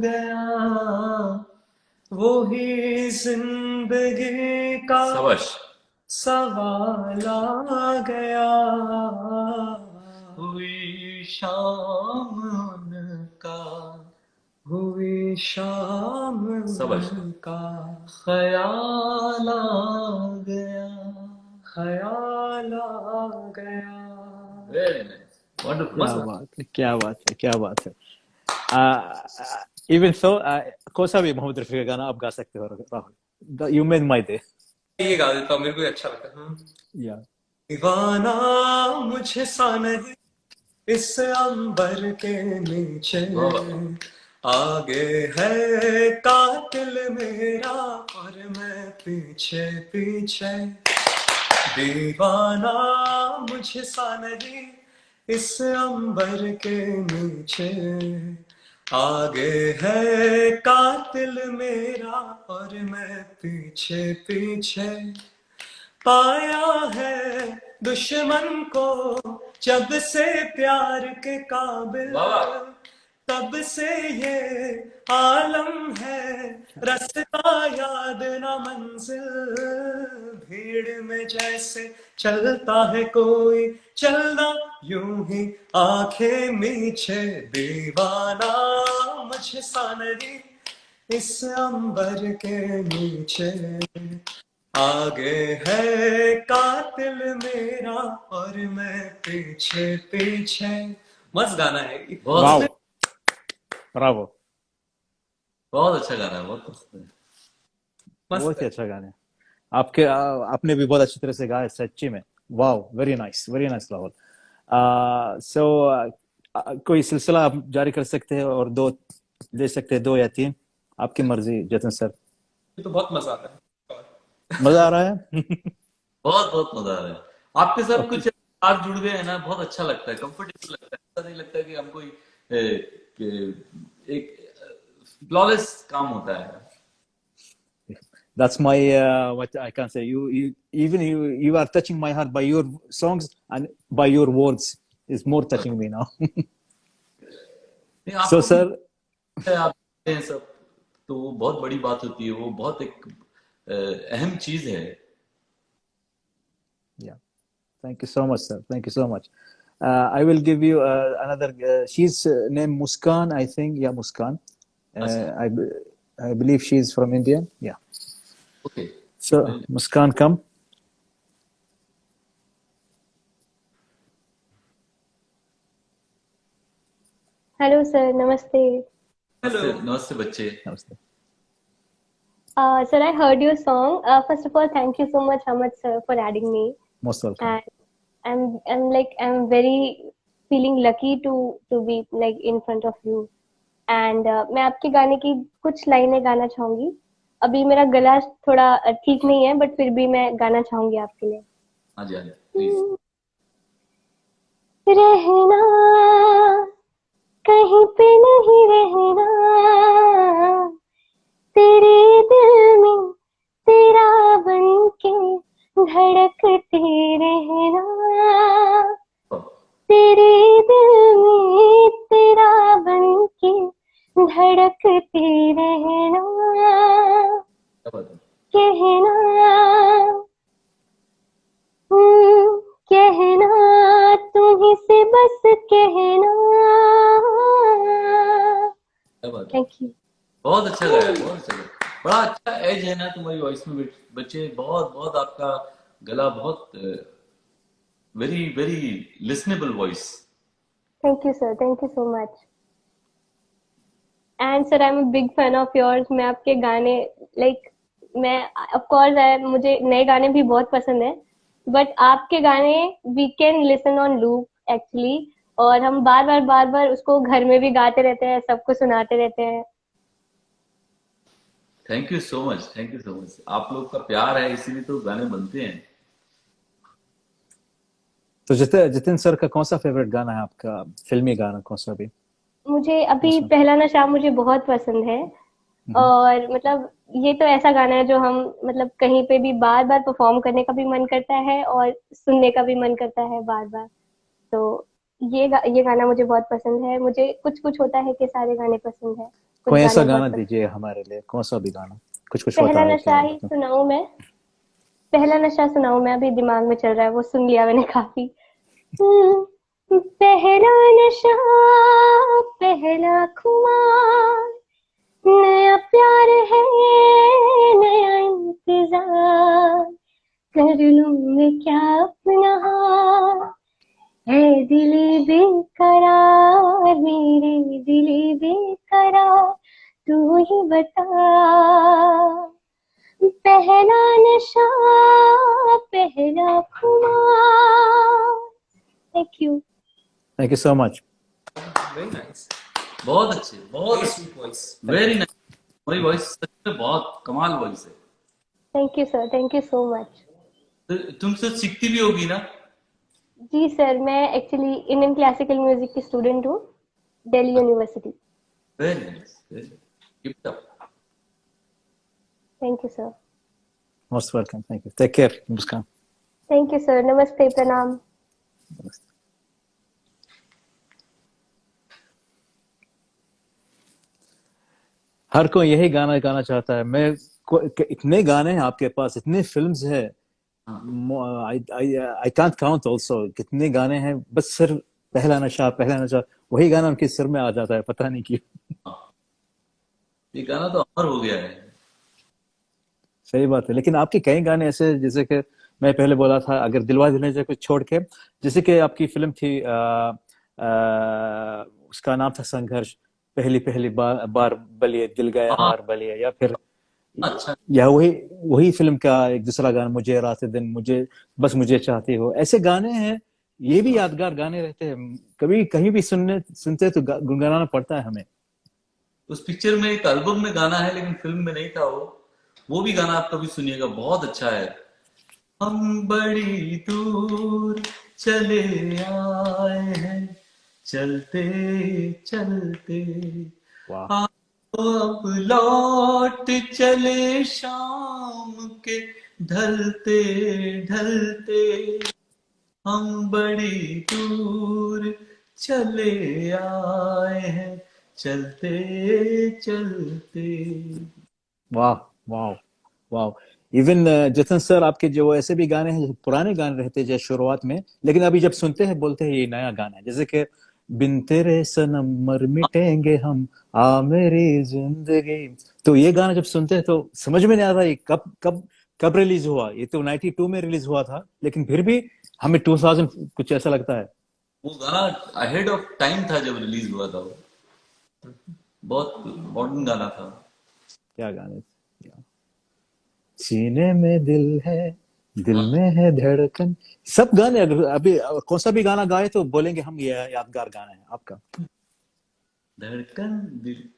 गया। वही जिंदगी का शाबाश। सवाल आ गया। हुई शाम उनका हुई शाम शाबाश उनका ख्याल आ गया। ख्याल आ गया। Very nice, wonderful. क्या मस्त बात है, क्या बात है, क्या बात है। इवन सो कौन सा भी मोहम्मद रफी का गाना आप गा सकते हो Rahul. You made my day. ये गा देता हूँ, मेरे को ये अच्छा लगता है। या दीवाना मुझे सा नहीं इस अंबर के नीचे, आगे है कातिल मेरा और मैं पीछे पीछे। दीवाना मुझे सा नहीं इस अंबर के नीचे, आगे है कातिल मेरा और मैं पीछे पीछे। पाया है दुश्मन को जब से प्यार के काबिल, तब से ये आलम है रास्ता याद ना मंजिल। भीड़ में जैसे चलता है कोई चलना यूं ही आंखें मीचे। दीवाना मुझे सा नहीं इस अंबर के नीचे, आगे है कातिल मेरा और मैं पीछे पीछे। मस्त गाना है ये। वाओ, ब्रावो, बहुत अच्छा गाना है, बहुत पसंद है। मस्त बहुत ही है। अच्छा गाना है। आपके आपने भी बहुत अच्छी तरह से गाया सच्ची में। Wow, very nice, very nice Rahul. So कोई सिलसिला आप जारी कर सकते हैं और दो ले सकते हैं, 2 या 3, आपकी मर्जी जतन सर। ये तो बहुत मजा आता है। मजा आ रहा है। बहुत बहुत मजा आ रहा है आपके साथ। ओके, कुछ आप जुड़ गए हैं ना, बहुत अच्छा लगता है, कंफर्टेबल लगता है। ऐसा नहीं लगता है कि हम कोई एक फ्लॉलेस काम होता है। that's my what I can say. You are touching my heart by your songs and by your words is more touching me now. नहीं, So आपको sir, भी आप हैं सब, तो वो बहुत बड़ी बात होती है। वो बहुत एक अहम चीज है। yeah, thank you so much, sir. Thank you so much. I will give you another. She's named Muskan, I think. Yeah, Muskan. अच्छा, I believe she's from India. Yeah. Okay. So Muskan, come. Hello, sir. Namaste. नमस्ते, नमस्ते बच्चे। Namaste. Sir, I heard your song. First of all, thank you so much, Hamad sir, for adding me. Most welcome. And I'm very feeling lucky to be like in front of you. And मैं आपके गाने की कुछ लाइनें गाना चाहूंगी। अभी मेरा गला थोड़ा ठीक नहीं है, बट फिर भी मैं गाना चाहूंगी आपके लिए। हाँ जी, हाँ जी, प्लीज। रहना कहीं पे नहीं रहना, तेरे दिल में तेरा बनके धड़कते रहना, तेरे दिल में तेरा बनके धड़कते बहुत अच्छा लगा। बड़ा अच्छा एज है ना तुम्हारी वॉइस में बच्चे, बहुत बहुत आपका गला बहुत very very listenable voice. Thank you sir, thank you so much. And sir I am a big fan of yours. मैं आपके गाने लाइक मैं ऑफ कोर्स मुझे नए गाने भी बहुत पसंद है, बट आपके गाने we can listen on loop actually, और हम बार बार उसको घर में भी गाते रहते हैं, सबको सुनाते रहते हैं। Thank you so much, thank you so much. आप लोग का प्यार है इसीलिए तो गाने बनते हैं। तो जितिन सर का कौन सा फेवरेट गाना है आपका, फिल्मी गाना कौन सा भी? मुझे अभी कौन सा? पहला नशा मुझे बहुत पसंद है, और मतलब ये तो ऐसा गाना है जो हम मतलब कहीं पे भी बार बार परफॉर्म करने का भी मन करता है और सुनने का भी मन करता है बार बार। तो ये गाना मुझे बहुत पसंद है। मुझे कुछ कुछ होता है कि सारे गाने पसंद है, कुछ कोई ऐसा गाने गाना बहुत पसंद। दीजिए हमारे लिए, कौन सा भी गाना, कुछ कुछ पहला होता है नशा क्या ही मतलब? सुनाऊं मैं? पहला नशा सुनाऊं मैं? अभी दिमाग में चल रहा है, वो सुन लिया मैंने काफी। पहला नशा, पहला खुमार, नया प्यार है, नया इंतजार, कर लूं मैं क्या अपना हाल, है दिली बेकरार, मेरे दिली बेकरार, तू ही बता। पहला नशा, पहला खुमार। Thank you. Thank you so much. Very nice, बहुत अच्छे, बहुत very sweet voice. Very nice. तुम्हारी वॉइस सच में बहुत कमाल वॉइस है। Thank you sir, thank you so much. तो तुमसे सीखती भी होगी ना? जी सर, मैं एक्चुअली इंडियन क्लासिकल म्यूजिक की स्टूडेंट हूँ, Delhi University. Very nice, very keep up. Thank you sir. Most welcome, thank you, take care Muskan. Thank you sir, नमस्ते, प्रणाम। हर कोई यही गाना गाना चाहता है। इतने गाने हैं आपके पास, इतने फिल्म्स है, आई कांट काउंट ऑल्सो कितने गाने हैं, बस सिर्फ पहला नशा, पहला नशा, वही गाना उनके सिर में आ जाता है, पता नहीं क्यों। ये गाना तो अमर हो गया है। सही बात है, लेकिन आपके कई गाने ऐसे, जैसे कि मैं पहले बोला था, अगर दिलवा दिलने को छोड़ के, जैसे कि आपकी फिल्म थी उसका नाम था संघर्ष, पहली पहली बार बलिए दिल गया हाँ, हार बलिए, या फिर अच्छा। या वही वही फिल्म का एक दूसरा गाना, मुझे रात दिन मुझे बस मुझे चाहती हो, ऐसे गाने हैं। ये भी यादगार गाने रहते हैं, कभी कहीं भी सुनते तो गुनगुनाना पड़ता है हमें। उस पिक्चर में एक एल्बम में गाना है लेकिन फिल्म में नहीं था वो भी गाना आप कभी सुनिएगा, बहुत अच्छा है। हम बड़ी दूर चले आए हैं, चलते चलते वाह अब लौट चले शाम के ढलते ढलते, हम बड़ी दूर चले आए हैं, चलते चलते। वाह वाह वाह। इवन जतन सर, आपके जो ऐसे भी गाने हैं, जो पुराने गाने रहते हैं जैसे शुरुआत में, लेकिन अभी जब सुनते हैं बोलते हैं ये नया गाना है, जैसे कि बिन तेरे सनम मर मिटेंगे हम, आ मेरी जिंदगी। तो ये गाना जब सुनते हैं तो समझ में नहीं आता ये कब कब कब रिलीज हुआ। ये तो 92 में रिलीज हुआ था, लेकिन फिर भी हमें 2000 कुछ ऐसा लगता है। वो गाना अहेड ऑफ टाइम था जब रिलीज हुआ था वो, बहुत मॉडर्न गाना था। क्या गाने, सीने में दिल है, दिल हाँ, में है धड़कन, सब गाने। अगर अभी कौन सा भी गाना गाए तो बोलेंगे हम ये यादगार गाना है आपका। धड़कन दिल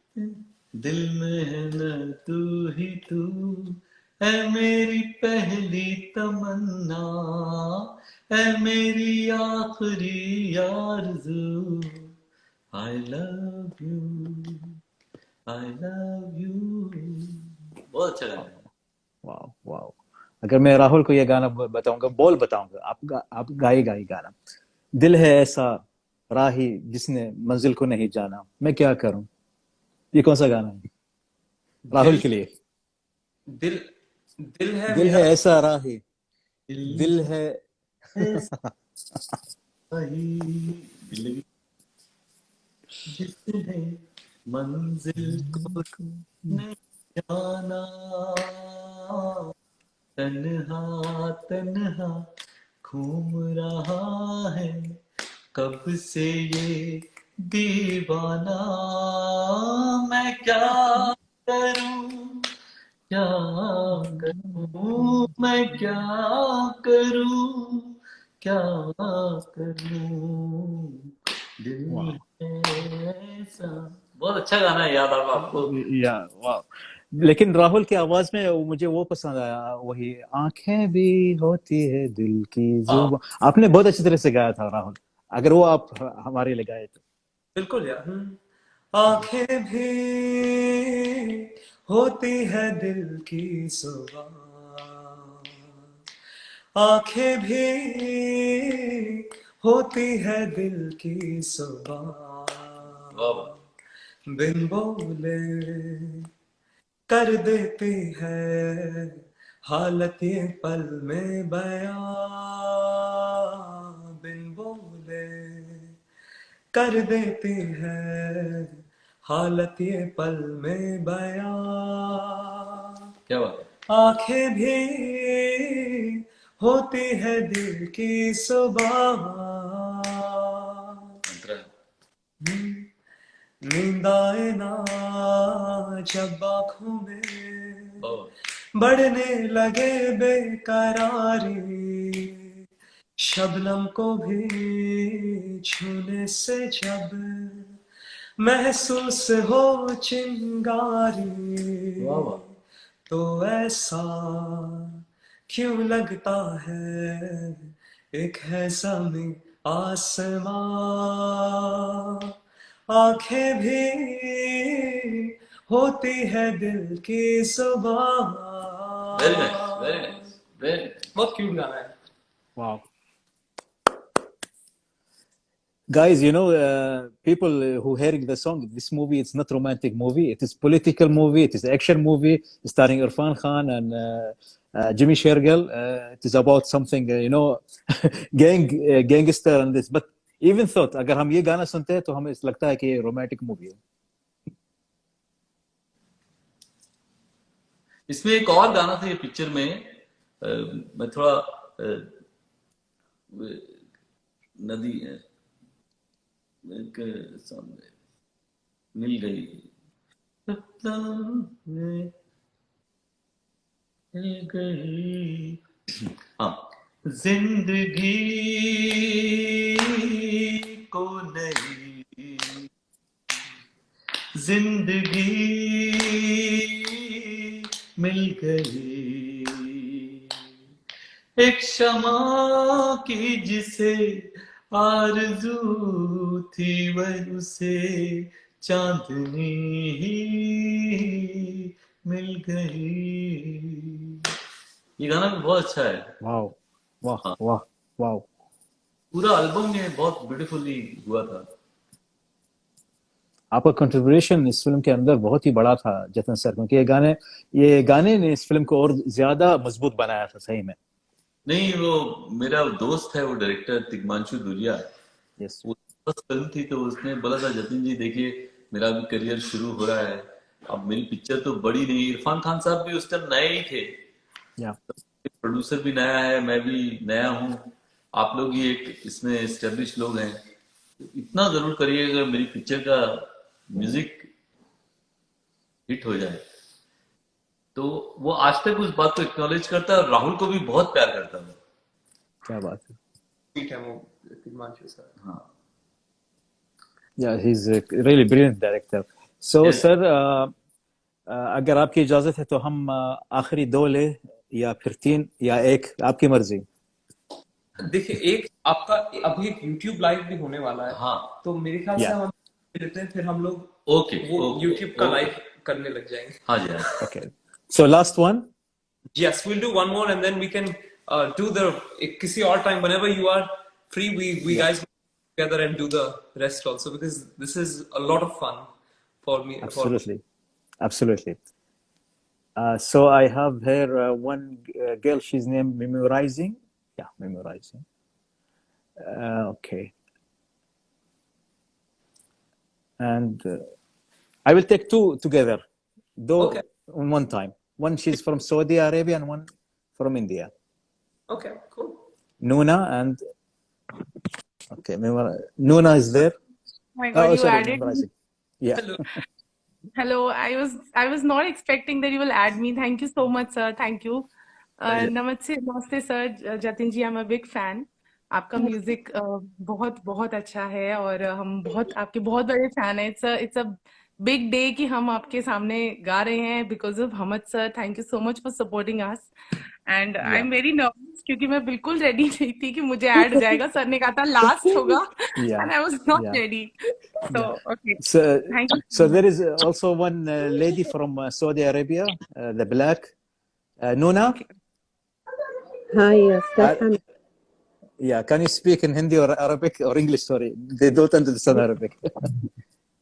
दिल में है न तू ही तू, है मेरी पहली तमन्ना, है मेरी आखिरी आरज़ू, I love you, I love you. बहुत अच्छा गाना है। वाह वाह। अगर मैं राहुल को ये गाना बताऊंगा, बोल बताऊंगा, आप गाएगा ये गाना, दिल है ऐसा राही जिसने मंजिल को नहीं जाना, मैं क्या करूं। ये कौन सा गाना है राहुल दिल के लिए? दिल दिल है दिल मेरा, है ऐसा राही, दिल दिल है है सही, दिल जिसने मंजिल को नहीं जाना तन्हा तन्हा घूम रहा है कब से ये दीवाना मैं क्या करूं क्या करूं मैं क्या करूं दिल वाह है ऐसा बहुत अच्छा गाना है याद आगा आपको या वाह लेकिन राहुल की आवाज में मुझे वो पसंद आया वही आंखें भी होती है दिल की हाँ जुबान आपने बहुत अच्छी तरह से गाया था राहुल अगर वो आप हमारे लिए गाए तो बिल्कुल यार। आंखें भी होती है दिल की जुबान, आंखें भी होती है दिल की वाह वाह जुबान, बिन बोले कर देती है हालत ये पल में बयां, बिन बोले कर देती है हालत ये पल में बयां, क्या बात है आंखें भी होती है दिल की सुबह, मंत्र है नींद आए ना जब आँखों में वाह बढ़ने लगे बेकरारी, शबनम को भी छूने से जब महसूस हो चिंगारी, वाह वाह तो ऐसा क्यों लगता है एक है ज़मीं आसमां, आंखें भी होती है दिल की जुबान। Very nice very nice very बहुत क्यूट गाना है। wow guys you know people who hearing the song this movie it's not romantic movie it is political movie it is action movie starring Irfan Khan and Jimmy Shergill it is about something you know gangster and this but even thought अगर हम ये गाना सुनते हैं तो हमें लगता है कि ये रोमांटिक मूवी है इसमें एक और गाना था ये पिक्चर में मैं थोड़ा नदी के सामने मिल गई मिल गई हाँ जिंदगी को नहीं जिंदगी मिल गई एक क्षमा की जिसे आरज़ू थी वह उसे चांदनी ही मिल गई ये गाना भी बहुत अच्छा है वाह वाह हाँ वाह वाह पूरा एल्बम में बहुत ब्यूटीफुली हुआ था आपका कंट्रीब्यूशन इस फिल्म के अंदर बहुत ही बड़ा था जतन सर क्योंकि ये गाने ने इस फिल्म को और ज्यादा मजबूत बनाया था सही में नहीं वो मेरा दोस्त है वो डायरेक्टर तिग्मांशु दुरिया यस वो फर्स्ट फिल्म थी तो उसने बोला था जतिन जी देखिए मेरा भी करियर शुरू हो रहा है अब मेरी पिक्चर तो बड़ी नहीं इरफान खान साहब भी उस टाइम नए ही थे या प्रोड्यूसर भी नया है मैं भी नया हूँ आप लोग ही एक इसमें एस्टेब्लिश लोग हैं इतना जरूर करिएगा मेरी पिक्चर का म्यूजिक हिट हो जाए तो वो आज तक उस बात को एक्नॉलेज करता है और राहुल को भी बहुत प्यार करता है क्या बात है ठीक है वो तिग्मांशु सर। हाँ या he is really brilliant director so Yes. Sir अगर आपकी इजाजत है तो हम आखिरी दो ले या फिर तीन या एक आपकी मर्जी देखिए एक आपका अभी एक YouTube लाइव भी होने वाला है हाँ तो मेरे ख्याल से या हम लेते हैं फिर हम लोग ओके वो ओके YouTube का ओके लाइव करने लग जाएंगे। हाँ जी हाँ okay so last one Yes, we'll do one more and then we can do the किसी और time whenever you are free we या guys together and do the rest also because this is a lot of fun for me for absolutely absolutely so I have here one girl she's named Memorizing yeah Memorizing okay and I will take two together. Though okay on one time. One she's from Saudi Arabia and one from India. Okay, cool. Noona and okay, Noona is there. Oh my God, you sorry, added me. memorizing. Yeah. Hello. Hello, I was not expecting that you will add me. Thank you so much, sir. Thank you. Pleasure. नमस्ते नमस्ते sir Jatin ji, I am a big fan. आपका म्यूजिक बहुत बहुत अच्छा है और हम बहुत आपके बहुत बड़े फैन हैं. इट्स अ बिग डे कि हम आपके सामने गा रहे हैं because of Hamad sir. Thank you so much for supporting us and I Yeah. Am very nervous क्योंकि मैं बिल्कुल रेडी नहीं थी कि मुझे ऐड हो जाएगा. सर ने कहा था लास्ट होगा Yeah. and I was not Yeah. ready. So, Yeah. okay. So, Thank you so so there much. is also one lady from Saudi Arabia, the black, Noona. Okay. Hi, Ustad Uh, Hamid. yeah, can you speak in Hindi or Arabic or English? Sorry, they don't understand Arabic.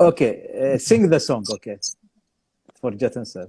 Okay, sing the song, okay, for Jatan sir.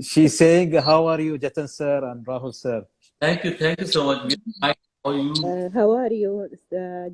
She's saying, "How are you, Jatan sir and Rahul sir?" Thank you so much. How are you? How are you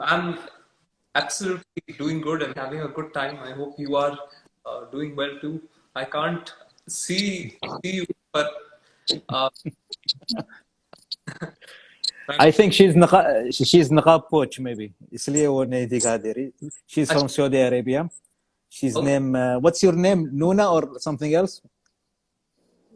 I'm absolutely doing good and having a good time. I hope you are doing well too. I can't see you, but I think she's Naqab coach maybe. इसलिए वो नहीं दिखा दे रही. She's from Saudi Arabia. She's Okay. name. What's your name? Noona or something else?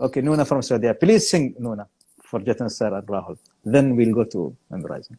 Okay, Noona from Saudi. Please sing Noona for Jatan sir and Rahul. Then we'll go to memorizing.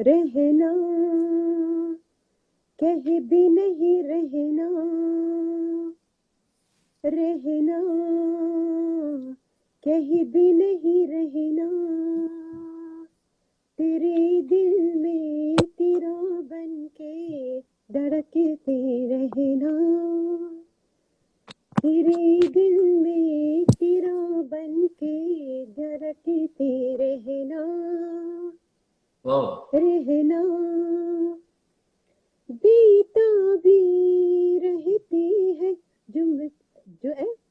रहना कहीं भी नहीं रहना रहना कहीं भी नहीं रहना तेरे दिल में तेरा बन के धड़कते रहना तेरे दिल में तेरा बन के धड़कते रहना Wow. रहना बीता भी रहती है जो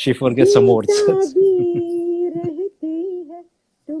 She forgets some words. बीता भी रहती है तुम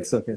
It's okay.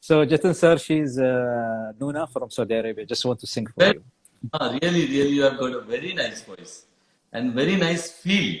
So Jatan sir, she's Noona from Saudi Arabia. Just want to sing for you. Really, you have got a very nice voice and very nice feel.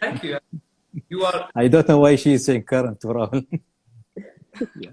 Thank you. You are I don't know why she is saying current to Rahul. Yeah.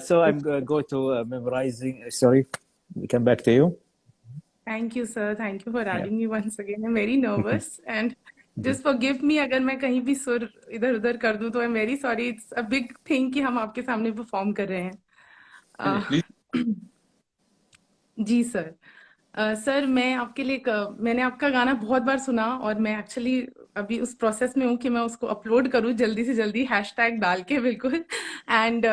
So I'm going to memorizing. Sorry, we come back to you. Thank you, sir. Thank you for adding me once again. I'm very nervous and just forgive me अगर मैं कहीं भी सुर इधर उधर कर दूं तो I'm very sorry. It's a big thing कि हम आपके सामने परफॉर्म कर रहे हैं. Please. Ji sir. सर मैं आपके लिए मैंने आपका गाना बहुत बार सुना और मैं एक्चुअली अभी उस प्रोसेस में हूँ कि मैं उसको अपलोड करूँ जल्दी से जल्दी हैशटैग डाल के बिल्कुल एंड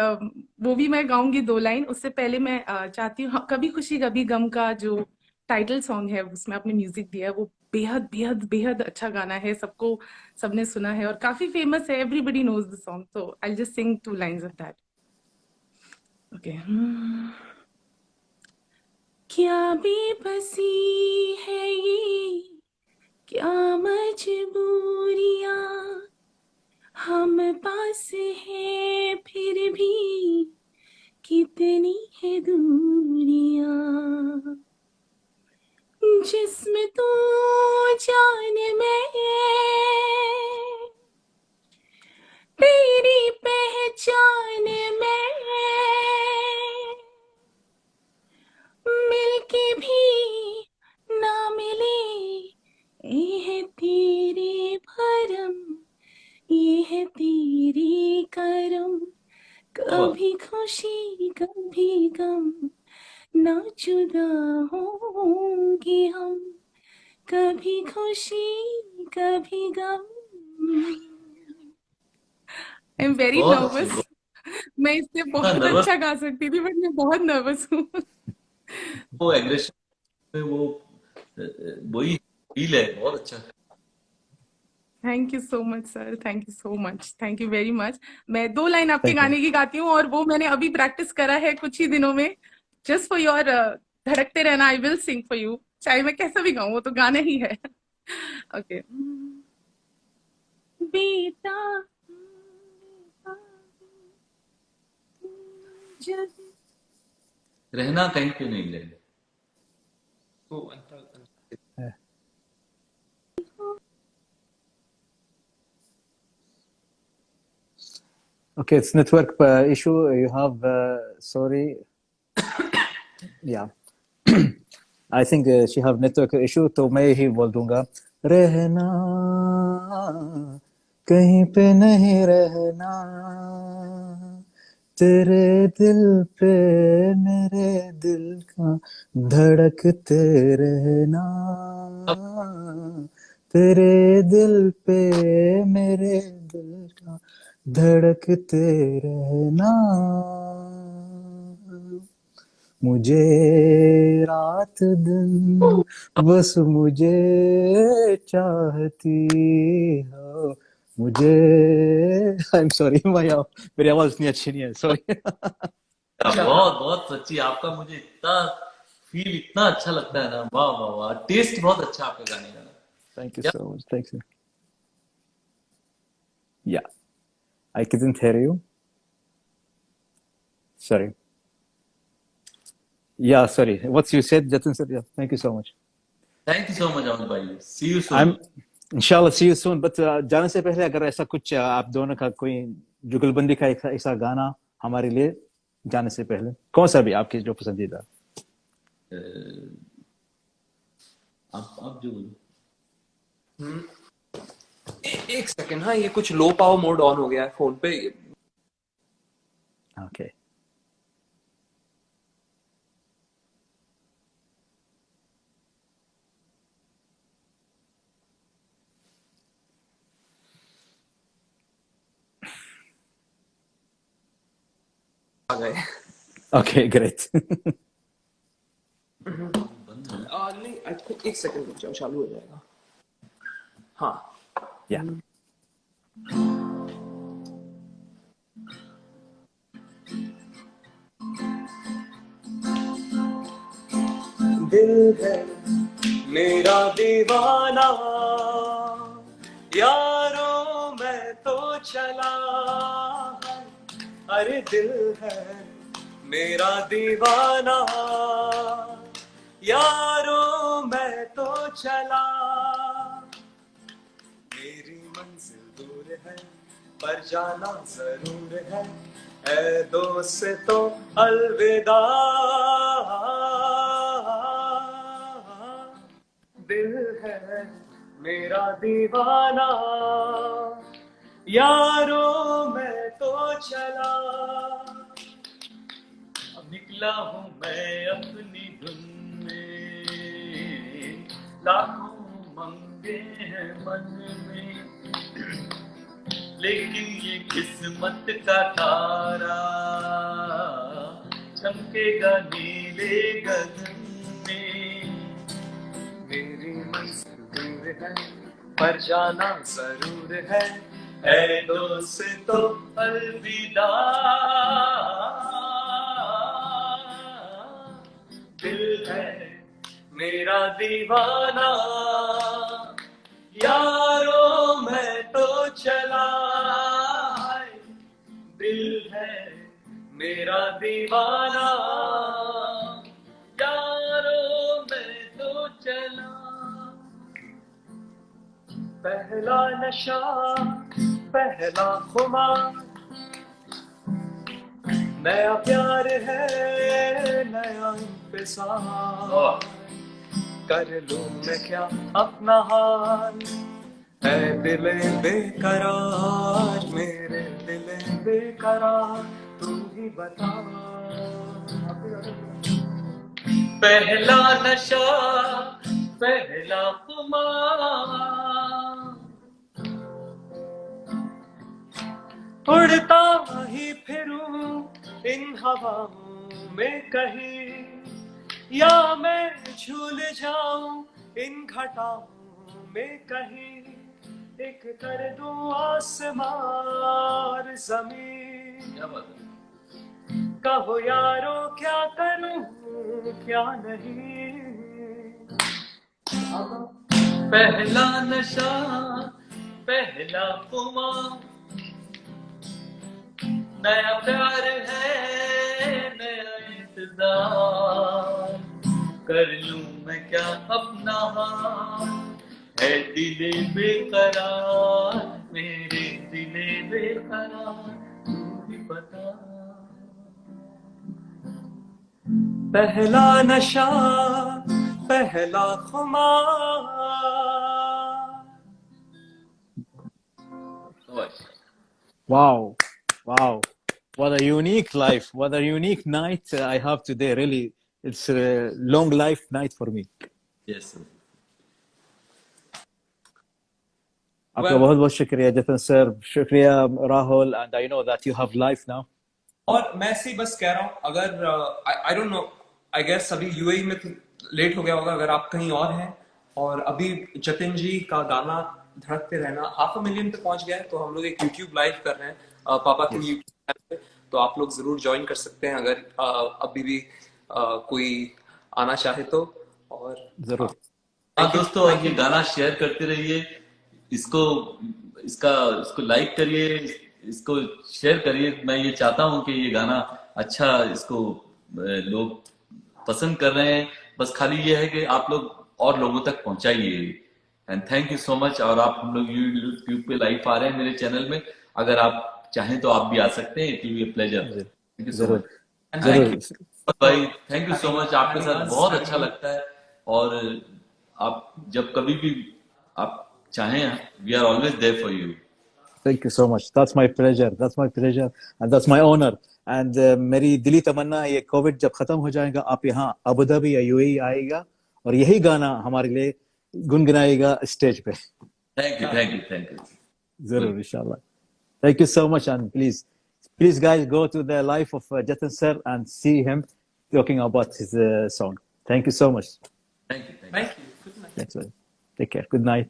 वो भी मैं गाऊंगी 2 लाइन. उससे पहले मैं चाहती हूँ कभी खुशी कभी गम का जो टाइटल सॉन्ग है उसमें आपने म्यूजिक दिया है वो बेहद बेहद बेहद अच्छा गाना है. सबने सुना है और काफी फेमस है. Everybody knows the song. So I just sing 2 lines of that. Okay. क्या बेबसी है ये क्या मजबूरियां हम पास हैं फिर भी कितनी है दूरियां जिस्म तो जान में तेरी पहचान में मिलके भी ना मिले ये है तेरे भरम ये है तेरी करम कभी खुशी कभी गम ना जुदा होंगे हम कभी खुशी कभी गम। आई एम वेरी बहुत नर्वस। मैं इससे बहुत नर्वस, अच्छा गा सकती थी बट मैं बहुत नर्वस हूँ। वो एग्रेशन में वो वही फील है, बहुत अच्छा। Thank you so much sir, thank you so much, thank you very much. मैं 2 लाइन आपके Thank you. गाने की गाती हूँ और वो मैंने अभी प्रैक्टिस करा है कुछ ही दिनों में। जस्ट फॉर योर धड़कते रहना I will sing for you, चाहे मैं कैसा भी गाऊं, वो तो गाना ही है। ओके। बीता जब रहना कहीं पे नहीं ले। वो अंतर Okay, it's network issue. You have sorry. Yeah. I think she have network issue. तो मैं ही बोल दूंगा, रहना कहीं पे नहीं रहना, तेरे दिल पे मेरे दिल का धड़कते रहना, तेरे दिल पे मेरे दिल का धड़कते रहना, मुझे रात दिन बस मुझे चाहती हो, मुझे आई एम सॉरी मेरी आवाज इतनी अच्छी नहीं है, सॉरी। बहुत बहुत सच्ची, आपका मुझे इतना फील इतना अच्छा लगता है ना, वाह वाह वाह, टेस्ट बहुत अच्छा आपका गाने का। Thank you so much, thank you. या I couldn't hear you. Sorry. Yeah, sorry. What you said, Jatin said. Yeah, thank you so much. Thank you so much Amit भाई, see you I'm soon. inshallah see you soon. But जाने से पहले अगर ऐसा कुछ आप दोनों का कोई जुगलबंदी का ऐसा गाना हमारे लिए जाने से पहले, कौन सा भी आपकी जो पसंदीदा? आप जो बोलो। एक सेकंड, हाँ ये कुछ लो पावर मोड ऑन हो गया है फोन पे। Okay. आ गए। Okay, great. नहीं एक सेकंड रुक जाओ, चालू हो जाएगा। हाँ Yeah. दिल है मेरा दीवाना, यारों मैं तो चला, अरे दिल है मेरा दीवाना, यारों मैं तो चला, मेरी मंजिल दूर है पर जाना जरूर है, ऐ दोस्तों अलविदा, दिल है मेरा दीवाना, यारों मैं तो चला, अब निकला हूँ मैं अपनी धुन में, लाखों मंगे हैं मन में, लेकिन ये किस्मत का तारा चमकेगा नीले गगन में, मेरी मंजिल दूर है पर जाना जरूर है, ऐ दोस्तों अलविदा, दिल है मेरा दीवाना, यारों मैं तो चला, दिल है मेरा दीवाना, यारों मैं तो चला, पहला नशा पहला खुमार, नया प्यार है नया इंतजार, कर लूं मैं क्या अपना हाल, है दिल बेकरार, मेरे दिल बेकरार, तू ही बता, पहला नशा पहला खुमार, उड़ता ही फिरूं इन हवाओं में कहीं, या मैं झूल जाऊं इन घटाओं में कहीं, एक कर दूं आसमान जमीन। क्या बात है। कहो यारो क्या करूं क्या नहीं, पहला नशा पहला खुमार, नया प्यार है नया इंतजार, कर लूं मैं क्या अपना हाल, है दिले बेकरार मेरे दिले बेकरार, तू भी बता। पहला नशा पहला खुमार। Wow, wow. What a unique life. What a unique night I have today. Really, it's a long life night for me. Yes, sir. आपका बहुत बहुत शुक्रिया जतन सर, शुक्रिया Rahul, and I know that you have life now. और मैं ऐसे ही बस कह रहा हूँ, अगर I don't know, I guess अभी यूएई में तो लेट हो गया होगा, अगर आप कहीं और हैं और अभी जतिन जी का गाना धड़कते रहना 500,000 पे पहुंच गया है, तो हम लोग एक YouTube लाइव कर रहे हैं पापा के YouTube पे, तो आप लोग जरूर ज्वाइन कर सकते हैं अगर अभी भी कोई आना चाहे तो। और जरूर हाँ दोस्तों, ये गाना शेयर करते रहिए, इसको लाइक करिए, इसको शेयर करिए। मैं ये चाहता हूँ कि ये गाना अच्छा, इसको लोग पसंद कर रहे हैं, बस खाली ये है कि आप लोग और लोगों तक पहुंचाइए। And thank you so much. और आप हम लोग यूट्यूब पे लाइव आ रहे हैं मेरे चैनल में, अगर आप चाहें तो आप भी आ सकते हैं। It will be a pleasure. Thank you so much भाई, थैंक यू सो मच। आपके साथ बहुत अच्छा लगता है, और आप जब कभी भी आप चाहें, we are always there for you. Thank you so much. That's my pleasure. That's my pleasure and that's my honor. And मेरी दिली तमन्ना है ये कोविड जब खत्म हो जाएगा, आप यहाँ अबू धाबी या यूएई आएगा और यही गाना हमारे लिए गुनगुनाएगा स्टेज पे। थैंक यू जरूर इंशाल्लाह। Thank you so much, and please guys go to the live of Jatan sir and see him talking about his song. Thank you so much. Thank you. Good night. Thanks, buddy. Take care. Good night.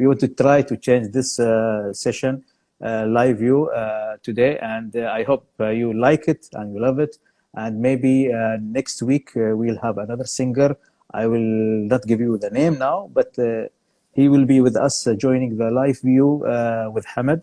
We want to try to change this session live view today, and I hope you like it and you love it. And maybe next week we'll have another singer. I will not give you the name now, but he will be with us joining the live view with Hamad.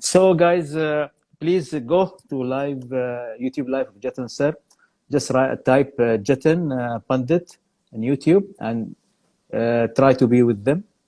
So guys, please go to live YouTube live of Jatan sir. Just type Jatan Pandit on YouTube and try to be with them.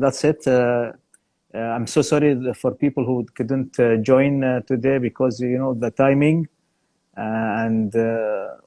that's it. I'm so sorry for people who couldn't join today because you know the timing and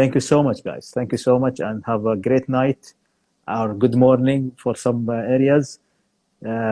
Thank you so much guys. Thank you so much and have a great night or good morning for some areas.